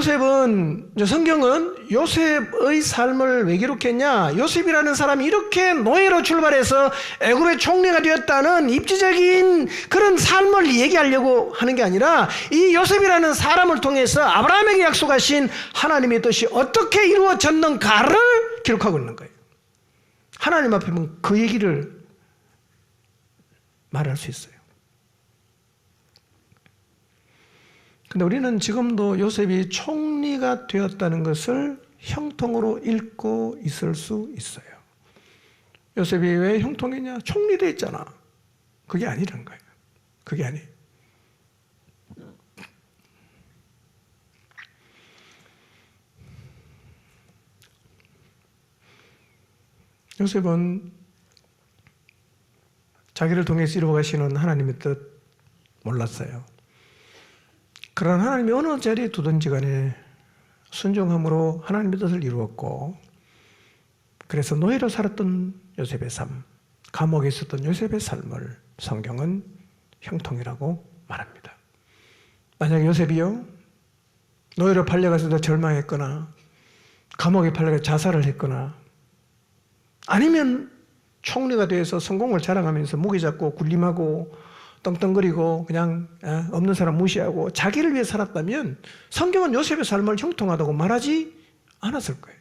성경은 요셉의 삶을 왜 기록했냐? 요셉이라는 사람이 이렇게 노예로 출발해서 애굽의 총리가 되었다는 입지적인 그런 삶을 얘기하려고 하는 게 아니라 이 요셉이라는 사람을 통해서 아브라함에게 약속하신 하나님의 뜻이 어떻게 이루어졌는가를 기록하고 있는 거예요. 하나님 앞에 보면 그 얘기를 말할 수 있어요. 근데 우리는 지금도 요셉이 총리가 되었다는 것을 형통으로 읽고 있을 수 있어요. 요셉이 왜 형통이냐? 총리도 했잖아. 그게 아니란 거예요. 그게 아니에요. 요셉은 자기를 통해서 이루어가시는 하나님의 뜻 몰랐어요. 그러나 하나님이 어느 자리에 두든지 간에 순종함으로 하나님의 뜻을 이루었고, 그래서 노예로 살았던 요셉의 삶, 감옥에 있었던 요셉의 삶을 성경은 형통이라고 말합니다. 만약에 요셉이요, 노예로 팔려가서 절망했거나 감옥에 팔려가서 자살을 했거나 아니면 총리가 되어서 성공을 자랑하면서 무기 잡고 군림하고 떵떵거리고 그냥 없는 사람 무시하고 자기를 위해 살았다면 성경은 요셉의 삶을 형통하다고 말하지 않았을 거예요.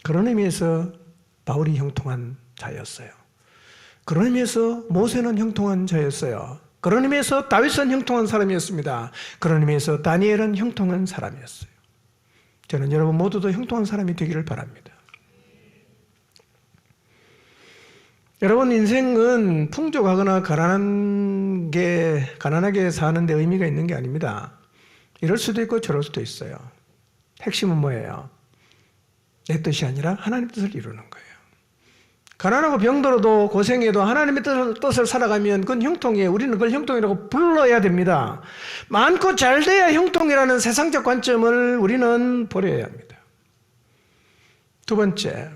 그런 의미에서 바울이 형통한 자였어요. 그런 의미에서 모세는 형통한 자였어요. 그런 의미에서 다윗은 형통한 사람이었습니다. 그런 의미에서 다니엘은 형통한 사람이었어요. 저는 여러분 모두도 형통한 사람이 되기를 바랍니다. 여러분, 인생은 풍족하거나 가난하게 사는 데 의미가 있는 게 아닙니다. 이럴 수도 있고 저럴 수도 있어요. 핵심은 뭐예요? 내 뜻이 아니라 하나님 뜻을 이루는 거예요. 가난하고 병들어도 고생해도 하나님의 뜻을 살아가면 그건 형통이에요. 우리는 그걸 형통이라고 불러야 됩니다. 많고 잘 돼야 형통이라는 세상적 관점을 우리는 버려야 합니다. 두 번째,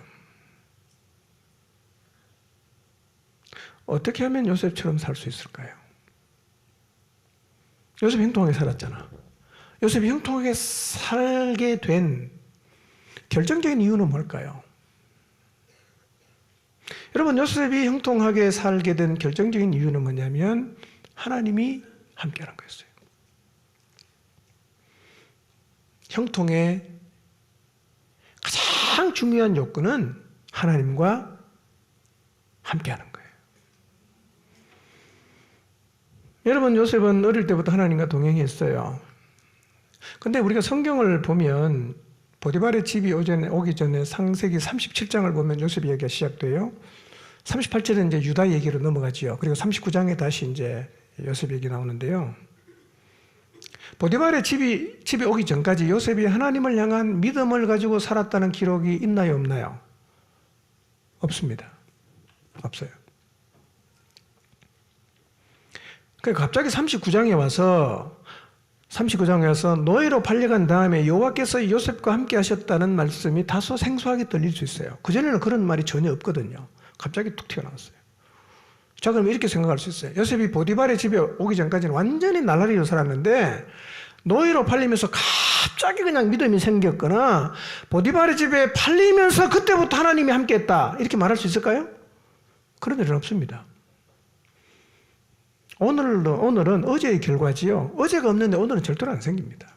어떻게 하면 요셉처럼 살 수 있을까요? 요셉이 형통하게 살았잖아. 요셉이 형통하게 살게 된 결정적인 이유는 뭘까요? 여러분, 요셉이 형통하게 살게 된 결정적인 이유는 뭐냐면 하나님이 함께하는 거였어요. 형통의 가장 중요한 요건은 하나님과 함께하는 거예요. 여러분, 요셉은 어릴 때부터 하나님과 동행했어요. 근데 우리가 성경을 보면 보디발의 집이 오기 전에 창세기 37장을 보면 요셉 이야기가 시작돼요. 38절은 이제 유다 얘기로 넘어가지요. 그리고 39장에 다시 이제 요셉 얘기 나오는데요. 보디발의 집이 오기 전까지 요셉이 하나님을 향한 믿음을 가지고 살았다는 기록이 있나요, 없나요? 없습니다. 없어요. 그러니까 갑자기 39장에 와서 노예로 팔려간 다음에 여호와께서 요셉과 함께 하셨다는 말씀이 다소 생소하게 들릴 수 있어요. 그전에는 그런 말이 전혀 없거든요. 갑자기 툭 튀어나왔어요. 자, 그럼 이렇게 생각할 수 있어요. 요셉이 보디발의 집에 오기 전까지는 완전히 나날이로 살았는데 노예로 팔리면서 갑자기 그냥 믿음이 생겼거나 보디발의 집에 팔리면서 그때부터 하나님이 함께했다 이렇게 말할 수 있을까요? 그런 일은 없습니다. 오늘은 어제의 결과지요. 어제가 없는데 오늘은 절대로 안 생깁니다.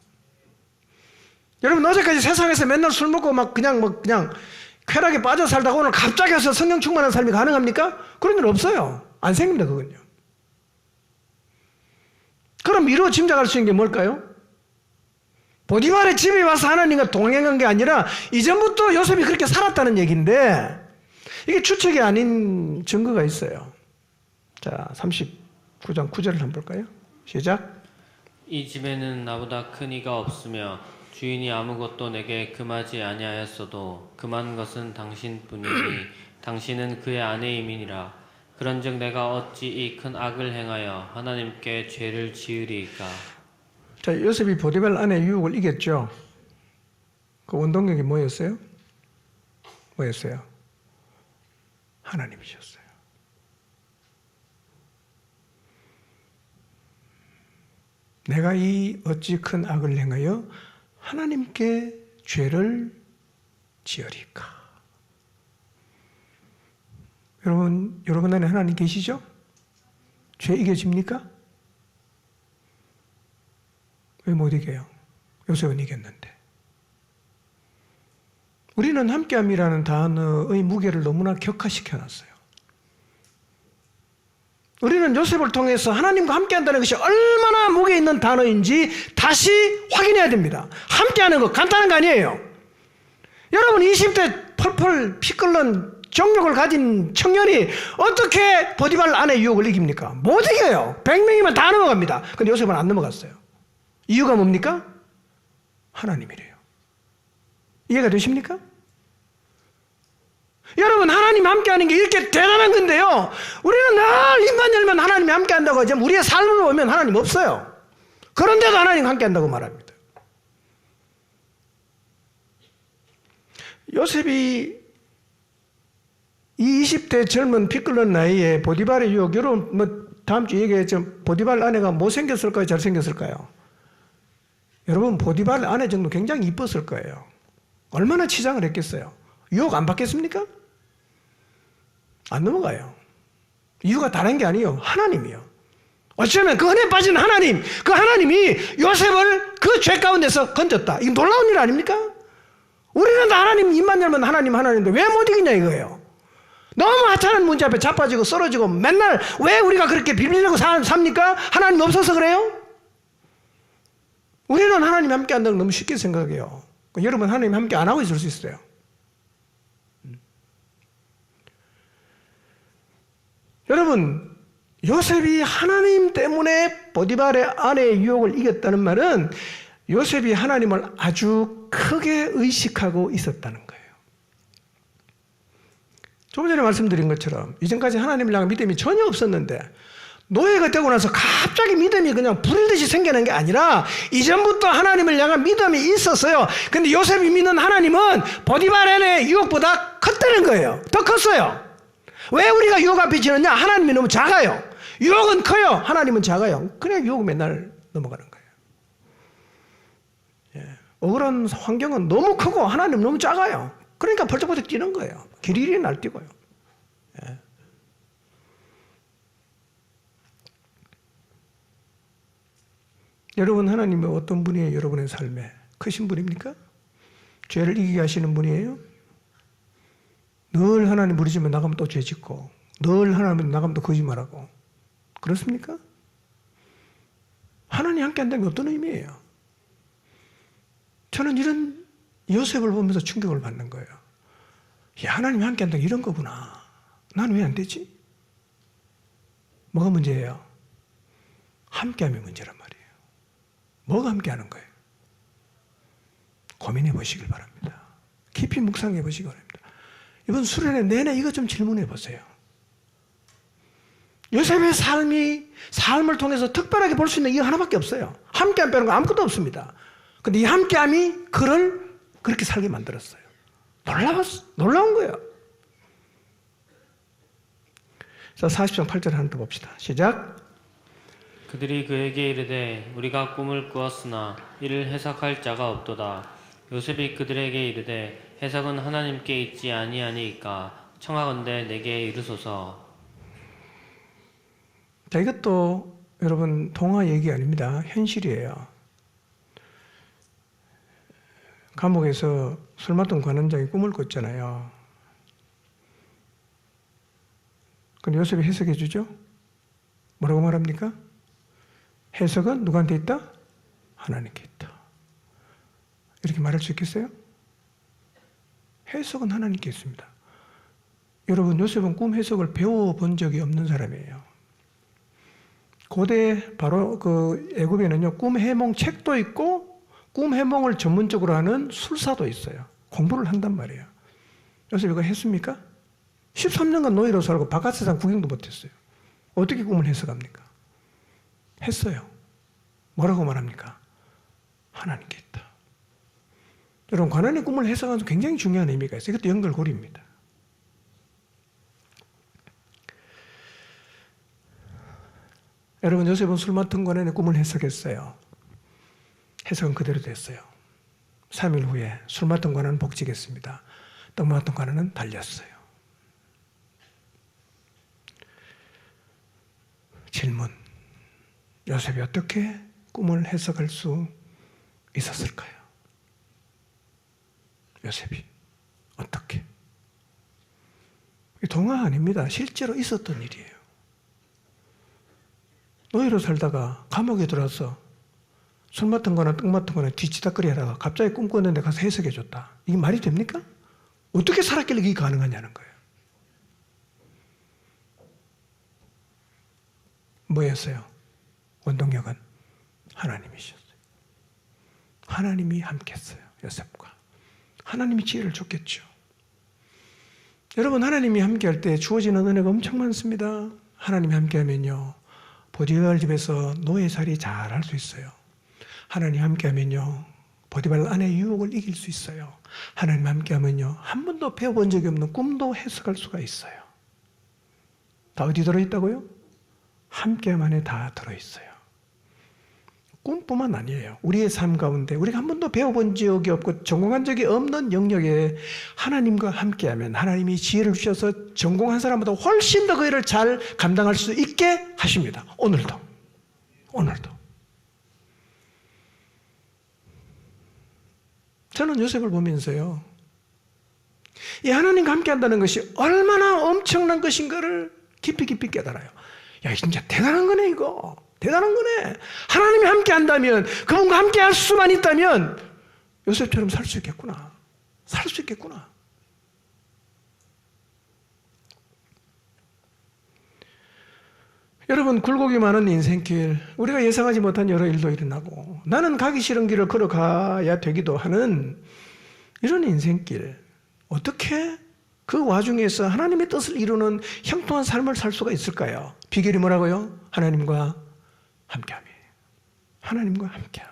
여러분, 어제까지 세상에서 맨날 술 먹고 막 그냥 쾌락에 빠져 살다가 오늘 갑자기 와서 성령 충만한 삶이 가능합니까? 그런 일 없어요. 안 생깁니다, 그건요. 그럼 미루어 짐작할 수 있는 게 뭘까요? 보디발의 집에 와서 하나님과 동행한 게 아니라 이전부터 요셉이 그렇게 살았다는 얘기인데 이게 추측이 아닌 증거가 있어요. 자, 39장 9절을 한번 볼까요? 시작. 이 집에는 나보다 큰 이가 없으며 주인이 아무것도 내게 금하지 아니하였어도 금한 것은 당신뿐이니 당신은 그의 아내임이니라. 그런즉 내가 어찌 이 큰 악을 행하여 하나님께 죄를 지으리이까. 자, 요셉이 보디발 아내의 유혹을 이겼죠. 그 원동력이 뭐였어요? 하나님이셨어요. 내가 이 어찌 큰 악을 행하여 하나님께 죄를 지으리까. 여러분 안에 하나님 계시죠? 죄 이겨집니까? 왜 못 이겨요? 요셉은 이겼는데. 우리는 함께함이라는 단어의 무게를 너무나 격화시켜놨어요. 우리는 요셉을 통해서 하나님과 함께한다는 것이 얼마나 무게 있는 단어인지 다시 확인해야 됩니다. 함께하는 거 간단한 거 아니에요. 여러분, 20대 펄펄 피 끓는 정욕을 가진 청년이 어떻게 보디발 아내 유혹을 이깁니까? 못 이겨요. 100명이면 다 넘어갑니다. 근데 요셉은 안 넘어갔어요. 이유가 뭡니까? 하나님이래요. 이해가 되십니까? 여러분, 하나님 함께하는 게 이렇게 대단한 건데요. 우리는 늘 입만 열면 하나님이 함께한다고 하지만 우리의 삶을 보면 하나님 없어요. 그런데도 하나님 함께한다고 말합니다. 요셉이 이 20대 젊은 피 끓는 나이에 보디발의 유혹, 여러분 다음 주 얘기했죠. 보디발 아내가 못생겼을까요? 잘생겼을까요? 여러분, 보디발 아내 정도 굉장히 이뻤을 거예요. 얼마나 치장을 했겠어요? 유혹 안 받겠습니까? 안 넘어가요. 이유가 다른 게 아니에요. 하나님이요. 어쩌면 그 은혜에 빠진 하나님, 그 하나님이 요셉을 그 죄 가운데서 건졌다. 이게 놀라운 일 아닙니까? 우리는 다 하나님 입만 열면 하나님인데 왜 못 이기냐 이거예요. 너무 하찮은 문제 앞에 자빠지고 쓰러지고 맨날 왜 우리가 그렇게 비비려고 삽니까? 하나님 없어서 그래요? 우리는 하나님 함께 한다고 너무 쉽게 생각해요. 여러분, 하나님 함께 안 하고 있을 수 있어요. 여러분, 요셉이 하나님 때문에 보디발의 아내의 유혹을 이겼다는 말은 요셉이 하나님을 아주 크게 의식하고 있었다는 거예요. 조금 전에 말씀드린 것처럼 이전까지 하나님을 향한 믿음이 전혀 없었는데 노예가 되고 나서 갑자기 믿음이 그냥 불듯이 생기는 게 아니라 이전부터 하나님을 향한 믿음이 있었어요. 근데 요셉이 믿는 하나님은 보디발의 유혹보다 컸다는 거예요. 더 컸어요. 왜 우리가 유혹 앞에 지느냐? 하나님이 너무 작아요. 유혹은 커요. 하나님은 작아요. 그냥 유혹 맨날 넘어가는 거예요. 예. 억울한 환경은 너무 크고 하나님 너무 작아요. 그러니까 벌쩍벌쩍 뛰는 거예요. 길이리 날뛰고요. 예. 여러분, 하나님은 어떤 분이에요? 여러분의 삶에 크신 분입니까? 죄를 이기게 하시는 분이에요? 늘 하나님 부르시면 나가면 또 죄 짓고, 늘 하나님 나가면 또 거짓말하고, 그렇습니까? 하나님 함께 한다는 게 어떤 의미예요? 저는 이런 요셉을 보면서 충격을 받는 거예요. 야, 하나님이 함께 한다는 게 이런 거구나. 나는 왜 안 되지? 뭐가 문제예요? 함께함이 문제란 말이에요. 뭐가 함께하는 거예요? 고민해 보시길 바랍니다. 깊이 묵상해 보시기 바랍니다. 이번 수련회 내내 이것 좀 질문해 보세요. 요셉의 삶을 통해서 특별하게 볼 수 있는 이거 하나밖에 없어요. 함께함 빼는 거 아무것도 없습니다. 근데 이 함께함이 그를 그렇게 살게 만들었어요. 놀라운 거예요. 자, 40장 8절 하나 더 봅시다. 시작. 그들이 그에게 이르되 우리가 꿈을 꾸었으나 이를 해석할 자가 없도다. 요셉이 그들에게 이르되 해석은 하나님께 있지 아니하니이까 청하건대 내게 이르소서. 자, 이것도 여러분 동화 얘기 아닙니다. 현실이에요. 감옥에서 술 맡던 관원장이 꿈을 꿨잖아요. 그럼 요셉이 해석해 주죠? 뭐라고 말합니까? 해석은 누구한테 있다? 하나님께 있다. 이렇게 말할 수 있겠어요? 해석은 하나님께 있습니다. 여러분, 요셉은 꿈 해석을 배워본 적이 없는 사람이에요. 고대 바로 그 애굽에는요, 꿈 해몽 책도 있고 꿈 해몽을 전문적으로 하는 술사도 있어요. 공부를 한단 말이에요. 요셉이 이거 했습니까? 13년간 노예로 살고 바깥 세상 구경도 못했어요. 어떻게 꿈을 해석합니까? 했어요. 뭐라고 말합니까? 하나님께 있다. 여러분, 관원의 꿈을 해석하는 데 굉장히 중요한 의미가 있어요. 이것도 연결고리입니다. 여러분, 요셉은 술 맡은 관원의 꿈을 해석했어요. 해석은 그대로 됐어요. 3일 후에 술 맡은 관원은 복직했습니다. 떡 맡은 관원은 달렸어요. 질문. 요셉이 어떻게 꿈을 해석할 수 있었을까요? 요셉이 어떻게? 동화 아닙니다. 실제로 있었던 일이에요. 노예로 살다가 감옥에 들어와서 술 맡은 거나 떡 맡은 거나 뒤치다거리 하다가 갑자기 꿈꿨는데 가서 해석해 줬다. 이게 말이 됩니까? 어떻게 살았길래 이게 가능하냐는 거예요. 뭐였어요? 원동력은 하나님이셨어요. 하나님이 함께 했어요. 요셉과. 하나님이 지혜를 줬겠죠. 여러분, 하나님이 함께 할 때 주어지는 은혜가 엄청 많습니다. 하나님이 함께 하면요, 보디발 집에서 노예살이 잘 할 수 있어요. 하나님 함께 하면요, 보디발 아내의 유혹을 이길 수 있어요. 하나님 함께 하면요, 한 번도 배워본 적이 없는 꿈도 해석할 수가 있어요. 다 어디 들어있다고요? 함께함 안에 다 들어있어요. 꿈뿐만 아니에요. 우리의 삶 가운데 우리가 한 번도 배워본 적이 없고 전공한 적이 없는 영역에 하나님과 함께하면 하나님이 지혜를 주셔서 전공한 사람보다 훨씬 더 그 일을 잘 감당할 수 있게 하십니다. 오늘도. 저는 요셉을 보면서요, 이 하나님과 함께한다는 것이 얼마나 엄청난 것인가를 깊이 깨달아요. 야, 진짜 대단한 거네, 이거. 대단한 거네. 하나님이 함께 한다면, 그분과 함께 할 수만 있다면 요셉처럼 살 수 있겠구나. 살 수 있겠구나. 여러분, 굴곡이 많은 인생길, 우리가 예상하지 못한 여러 일도 일어나고 나는 가기 싫은 길을 걸어가야 되기도 하는 이런 인생길, 어떻게 그 와중에서 하나님의 뜻을 이루는 형통한 삶을 살 수가 있을까요? 비결이 뭐라고요? 하나님과 함께함이에요. 하나님과 함께함.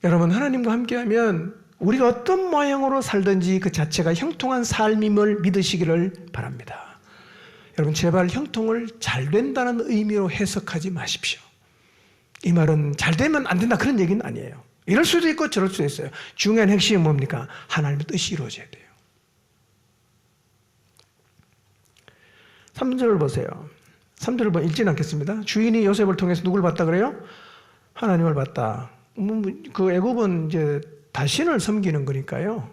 여러분, 하나님과 함께하면 우리가 어떤 모양으로 살든지 그 자체가 형통한 삶임을 믿으시기를 바랍니다. 여러분, 제발 형통을 잘 된다는 의미로 해석하지 마십시오. 이 말은 잘 되면 안 된다 그런 얘기는 아니에요. 이럴 수도 있고 저럴 수도 있어요. 중요한 핵심은 뭡니까? 하나님의 뜻이 이루어져야 돼요. 3절을 보세요. 3절을 읽지는 않겠습니다. 주인이 요셉을 통해서 누굴 봤다 그래요? 하나님을 봤다. 그 애굽은 이제 다신을 섬기는 거니까요.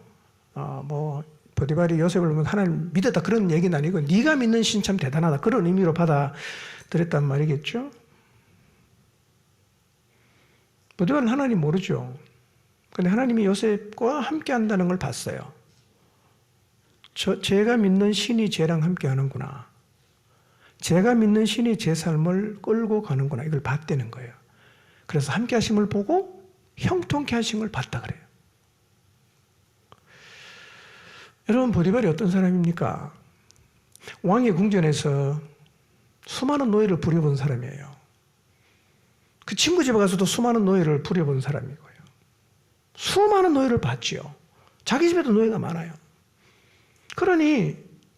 보디발이 요셉을 보면 하나님 믿었다 그런 얘기는 아니고 네가 믿는 신 참 대단하다 그런 의미로 받아들였단 말이겠죠. 보디발은 하나님 모르죠. 근데 하나님이 요셉과 함께 한다는 걸 봤어요. 제가 믿는 신이 쟤랑 함께 하는구나. 제가 믿는 신이 제 삶을 끌고 가는구나. 이걸 봤다는 거예요. 그래서 함께 하심을 보고 형통케 하심을 봤다 그래요. 여러분, 보디발이 어떤 사람입니까? 왕의 궁전에서 수많은 노예를 부려본 사람이에요. 그 친구 집에 가서도 수많은 노예를 부려본 사람이고요. 수많은 노예를 봤지요. 자기 집에도 노예가 많아요. 그러니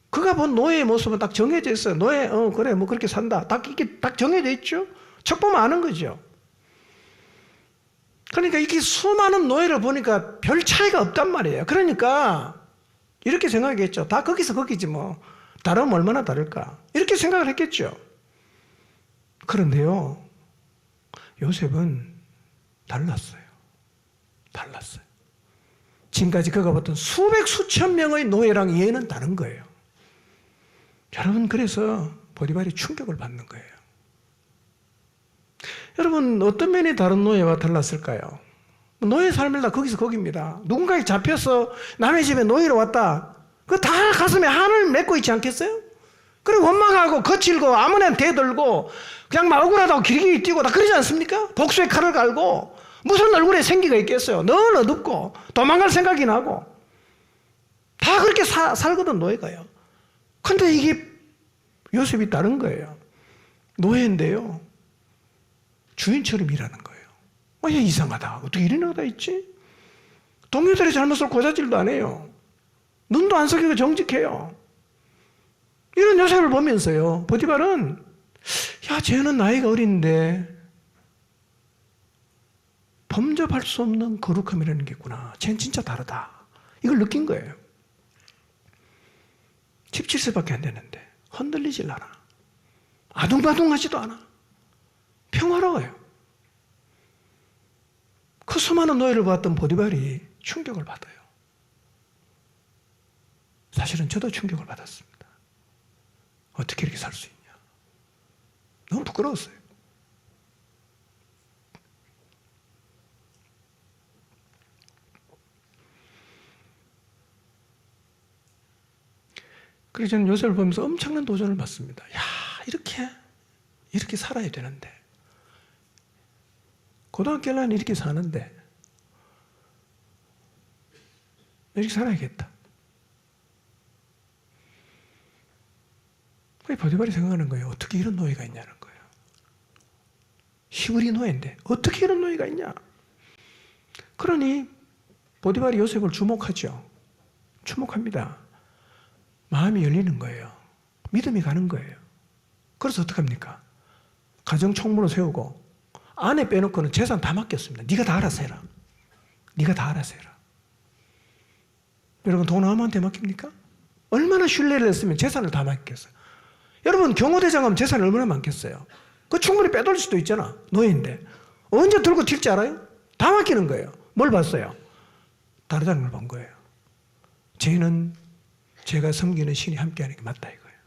그가 본 노예의 모습은 딱 정해져 있어요. 노예, 그래, 뭐 그렇게 산다. 이게 딱 정해져 있죠. 척 보면 아는 거죠. 그러니까 이렇게 수많은 노예를 보니까 별 차이가 없단 말이에요. 그러니까 이렇게 생각했겠죠. 다 거기서 거기지 뭐. 다르면 얼마나 다를까. 이렇게 생각을 했겠죠. 그런데요, 요셉은 달랐어요. 달랐어요. 지금까지 그가 봤던 수백 수천 명의 노예랑 얘는 다른 거예요. 여러분, 그래서 보디발이 충격을 받는 거예요. 여러분, 어떤 면이 다른 노예와 달랐을까요? 노예 삶을 다 거기서 거기입니다. 누군가에 잡혀서 남의 집에 노예로 왔다. 그 다 가슴에 한을 맺고 있지 않겠어요? 그리고 원망하고 거칠고 아무나 대들고 그냥 막 억울하다고 길길이 뛰고 다 그러지 않습니까? 복수의 칼을 갈고 무슨 얼굴에 생기가 있겠어요? 너무 어둡고 도망갈 생각이 나고 다 그렇게 살거든 노예가요. 근데 이게 요셉이 다른 거예요. 노예인데요, 주인처럼 일하는 거예요. 얘 이상하다. 어떻게 이런 애가 다 있지? 동료들의 잘못을 고자질도 안 해요. 눈도 안 속이고 정직해요. 이런 요셉을 보면서요, 보디발은 쟤는 나이가 어린데 범접할 수 없는 거룩함이라는 게 있구나. 쟤는 진짜 다르다. 이걸 느낀 거예요. 17세밖에 안 됐는데 흔들리질 않아. 아둥바둥하지도 않아. 평화로워요. 그 수많은 노예를 봤던 보디발이 충격을 받아요. 사실은 저도 충격을 받았습니다. 어떻게 이렇게 살 수 있냐. 너무 부끄러웠어요. 그래서 저는 요셉을 보면서 엄청난 도전을 받습니다. 이렇게 살아야 되는데. 고등학교 날 이렇게 사는데. 이렇게 살아야겠다. 보디발이 생각하는 거예요. 어떻게 이런 노예가 있냐는 거예요. 히브리 노예인데 어떻게 이런 노예가 있냐. 그러니 보디발이 요셉을 주목하죠. 주목합니다. 마음이 열리는 거예요. 믿음이 가는 거예요. 그래서 어떡합니까? 가정 총무로 세우고 아내 빼놓고는 재산 다 맡겼습니다. 네가 다 알아서 해라. 네가 다 알아서 해라. 여러분, 돈 아무한테 맡깁니까? 얼마나 신뢰를 했으면 재산을 다 맡겼어요. 여러분, 경호대장 하면 재산이 얼마나 많겠어요? 그 충분히 빼돌릴 수도 있잖아. 노예인데. 언제 들고 튈지 알아요? 다 맡기는 거예요. 뭘 봤어요? 다르다는 걸 본 거예요. 쟤는 제가 섬기는 신이 함께하는 게 맞다 이거예요.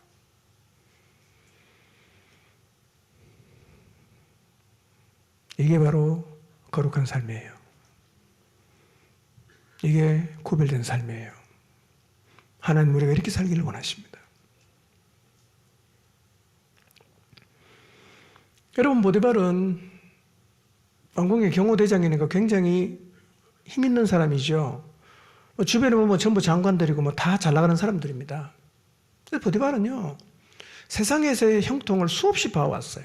이게 바로 거룩한 삶이에요. 이게 구별된 삶이에요. 하나님 우리가 이렇게 살기를 원하십니다. 여러분, 보디발은 왕궁의 경호대장이니까 굉장히 힘 있는 사람이죠. 주변에 보면 전부 장관들이고 뭐 다 잘 나가는 사람들입니다. 그래서 보디발은요, 세상에서의 형통을 수없이 봐왔어요.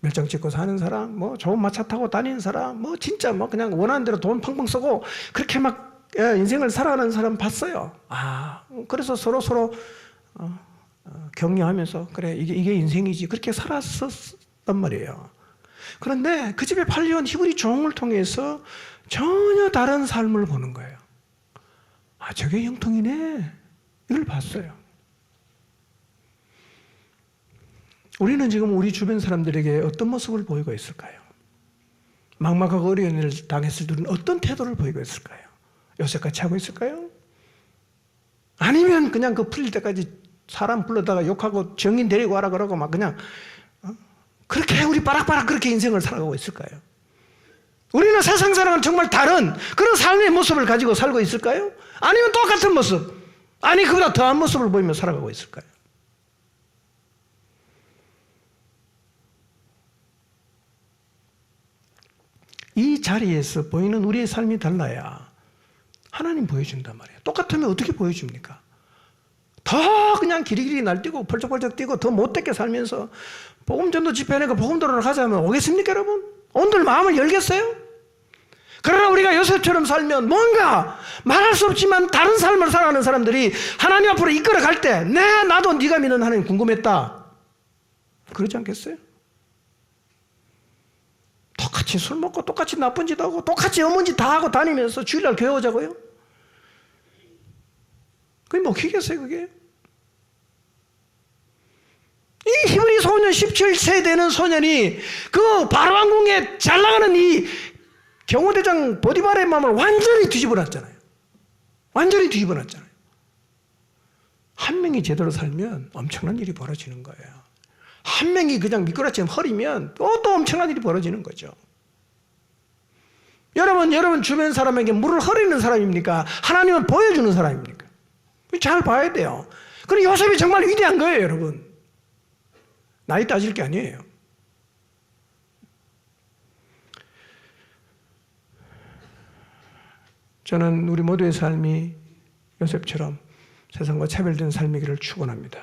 멸장 찍고 사는 사람, 뭐 좋은 마차 타고 다니는 사람, 뭐 진짜 뭐 그냥 원하는 대로 돈 펑펑 쓰고 그렇게 막 인생을 살아가는 사람 봤어요. 그래서 서로 격려하면서 그래 이게 인생이지 그렇게 살았었단 말이에요. 그런데 그 집에 팔려온 히브리 종을 통해서 전혀 다른 삶을 보는 거예요. 저게 형통이네. 이걸 봤어요. 우리는 지금 우리 주변 사람들에게 어떤 모습을 보이고 있을까요? 막막하고 어려운 일을 당했을 때 우리는 어떤 태도를 보이고 있을까요? 요새같이 하고 있을까요? 아니면 그냥 그 풀릴 때까지 사람 불러다가 욕하고 정인 데리고 와라 그러고 막 그냥 그렇게 우리 빠락빠락 그렇게 인생을 살아가고 있을까요? 우리는 세상 사람은 정말 다른 그런 삶의 모습을 가지고 살고 있을까요? 아니면 똑같은 모습, 아니 그보다 더한 모습을 보이며 살아가고 있을까요? 이 자리에서 보이는 우리의 삶이 달라야 하나님 보여준단 말이에요. 똑같으면 어떻게 보여줍니까? 더 그냥 기리기리 날뛰고 펄쩍펄쩍 뛰고 더 못되게 살면서 복음전도 집회하니까 복음도로를 가자면 오겠습니까 여러분? 온들 마음을 열겠어요? 그러나 우리가 요셉처럼 살면 뭔가 말할 수 없지만 다른 삶을 살아가는 사람들이 하나님 앞으로 이끌어 갈 때 나도 네가 믿는 하나님 궁금했다. 그러지 않겠어요? 똑같이 술 먹고 똑같이 나쁜 짓 하고 똑같이 어머니 짓 다 하고 다니면서 주일날 교회 오자고요? 그게 먹히겠어요 그게? 이 히브리 소년 17세 되는 소년이 그 바로왕궁에 잘 나가는 이 경호대장 보디발의 마음을 완전히 뒤집어놨잖아요. 완전히 뒤집어놨잖아요. 한 명이 제대로 살면 엄청난 일이 벌어지는 거예요. 한 명이 그냥 미꾸라지처럼 허리면 또 엄청난 일이 벌어지는 거죠. 여러분 주변 사람에게 물을 흐리는 사람입니까? 하나님은 보여주는 사람입니까? 잘 봐야 돼요. 그리고 요셉이 정말 위대한 거예요, 여러분. 나이 따질 게 아니에요. 저는 우리 모두의 삶이 요셉처럼 세상과 차별된 삶이기를 축원합니다.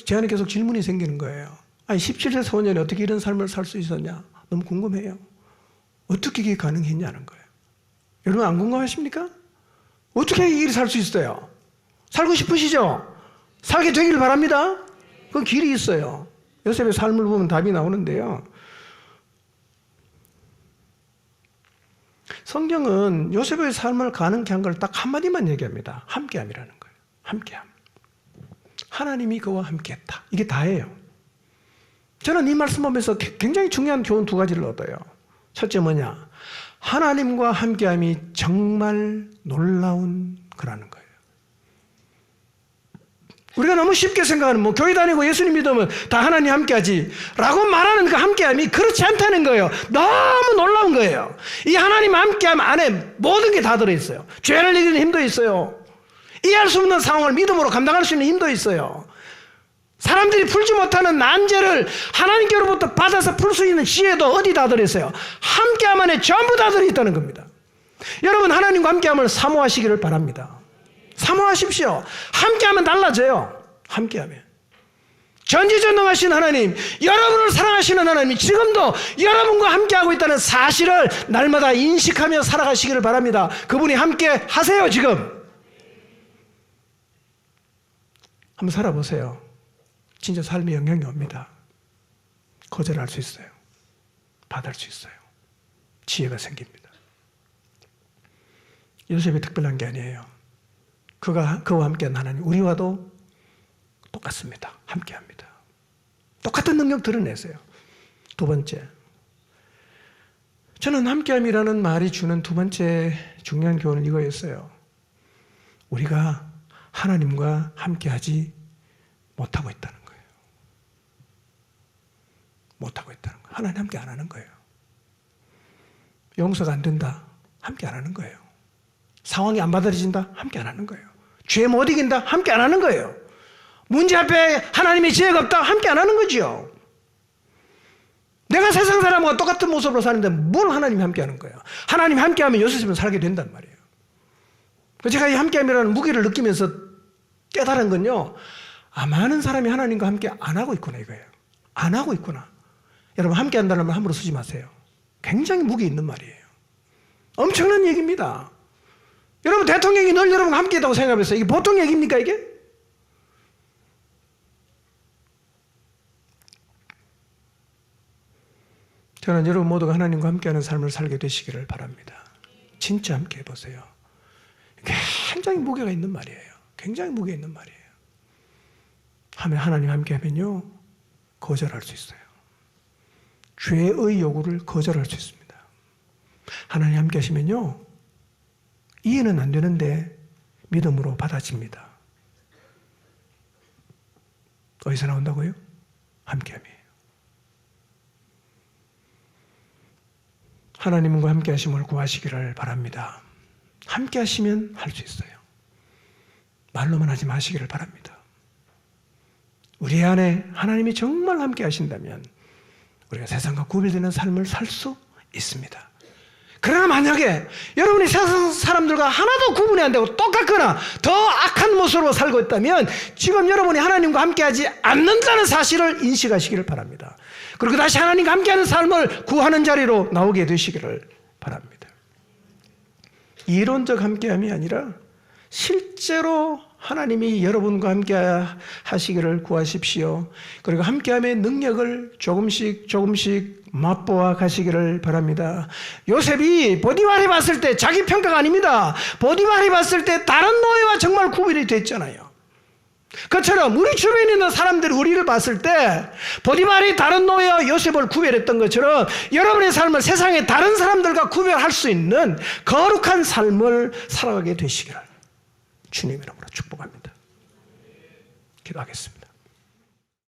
제 안에 계속 질문이 생기는 거예요. 17세 소년이 어떻게 이런 삶을 살 수 있었냐? 너무 궁금해요. 어떻게 이게 가능했냐는 거예요. 여러분 안 궁금하십니까? 어떻게 이 일을 살 수 있어요? 살고 싶으시죠? 살게 되길 바랍니다. 그 길이 있어요. 요셉의 삶을 보면 답이 나오는데요. 성경은 요셉의 삶을 가능케 한 걸 딱 한마디만 얘기합니다. 함께함이라는 거예요. 함께함. 하나님이 그와 함께했다. 이게 다예요. 저는 이 말씀 보면서 굉장히 중요한 교훈 두 가지를 얻어요. 첫째 뭐냐? 하나님과 함께함이 정말 놀라운 거라는 거예요. 우리가 너무 쉽게 생각하는 교회 다니고 예수님 믿으면 다 하나님 함께하지 라고 말하는 그 함께함이 그렇지 않다는 거예요. 너무 놀라운 거예요. 이 하나님 함께함 안에 모든 게 다 들어있어요. 죄를 이기는 힘도 있어요. 이해할 수 없는 상황을 믿음으로 감당할 수 있는 힘도 있어요. 사람들이 풀지 못하는 난제를 하나님께로부터 받아서 풀 수 있는 지혜도 어디 다 들어있어요. 함께함 안에 전부 다 들어있다는 겁니다. 여러분 하나님과 함께함을 사모하시기를 바랍니다. 사모하십시오. 함께하면 달라져요. 함께하면. 전지전능하신 하나님, 여러분을 사랑하시는 하나님이 지금도 여러분과 함께하고 있다는 사실을 날마다 인식하며 살아가시기를 바랍니다. 그분이 함께 하세요 지금. 한번 살아보세요. 진짜 삶에 영향이 옵니다. 거절할 수 있어요. 받을 수 있어요. 지혜가 생깁니다. 요셉이 특별한 게 아니에요. 그와 함께한 하나님, 우리와도 똑같습니다. 함께합니다. 똑같은 능력 드러내세요. 두 번째, 저는 함께함이라는 말이 주는 두 번째 중요한 교훈은 이거였어요. 우리가 하나님과 함께하지 못하고 있다는 거예요. 못하고 있다는 거예요. 하나님 함께 안 하는 거예요. 용서가 안 된다. 함께 안 하는 거예요. 상황이 안 받아들여진다. 함께 안 하는 거예요. 죄 못 이긴다. 함께 안 하는 거예요. 문제 앞에 하나님의 지혜가 없다. 함께 안 하는 거죠. 내가 세상 사람과 똑같은 모습으로 사는데 뭘 하나님이 함께하는 거예요? 하나님이 함께하면 요셉은 살게 된단 말이에요. 제가 이 함께함이라는 무게를 느끼면서 깨달은 건요, 많은 사람이 하나님과 함께 안 하고 있구나 이거예요. 안 하고 있구나. 여러분, 함께한다는 말 함부로 쓰지 마세요. 굉장히 무게 있는 말이에요. 엄청난 얘기입니다. 여러분, 대통령이 늘 여러분과 함께 있다고 생각해보세요. 이게 보통 얘기입니까 이게? 저는 여러분 모두가 하나님과 함께하는 삶을 살게 되시기를 바랍니다. 진짜 함께 해보세요. 굉장히 무게가 있는 말이에요. 굉장히 무게 있는 말이에요. 하나님 함께하면요, 거절할 수 있어요. 죄의 요구를 거절할 수 있습니다. 하나님 함께하시면요, 이해는 안 되는데 믿음으로 받아집니다. 어디서 나온다고요? 함께함이에요. 하나님과 함께하심을 구하시기를 바랍니다. 함께하시면 할 수 있어요. 말로만 하지 마시기를 바랍니다. 우리 안에 하나님이 정말 함께하신다면 우리가 세상과 구별되는 삶을 살 수 있습니다. 그러나 만약에 여러분이 세상 사람들과 하나도 구분이 안 되고 똑같거나 더 악한 모습으로 살고 있다면 지금 여러분이 하나님과 함께하지 않는다는 사실을 인식하시기를 바랍니다. 그리고 다시 하나님과 함께하는 삶을 구하는 자리로 나오게 되시기를 바랍니다. 이론적 함께함이 아니라 실제로 하나님이 여러분과 함께 하시기를 구하십시오. 그리고 함께함의 능력을 조금씩 맛보아 가시기를 바랍니다. 요셉이 보디발이 봤을 때 자기 평가가 아닙니다. 보디발이 봤을 때 다른 노예와 정말 구별이 됐잖아요. 그처럼 우리 주변에 있는 사람들이 우리를 봤을 때 보디발이 다른 노예와 요셉을 구별했던 것처럼 여러분의 삶을 세상의 다른 사람들과 구별할 수 있는 거룩한 삶을 살아가게 되시기를 주님의 이름으로 축복합니다. 기도하겠습니다.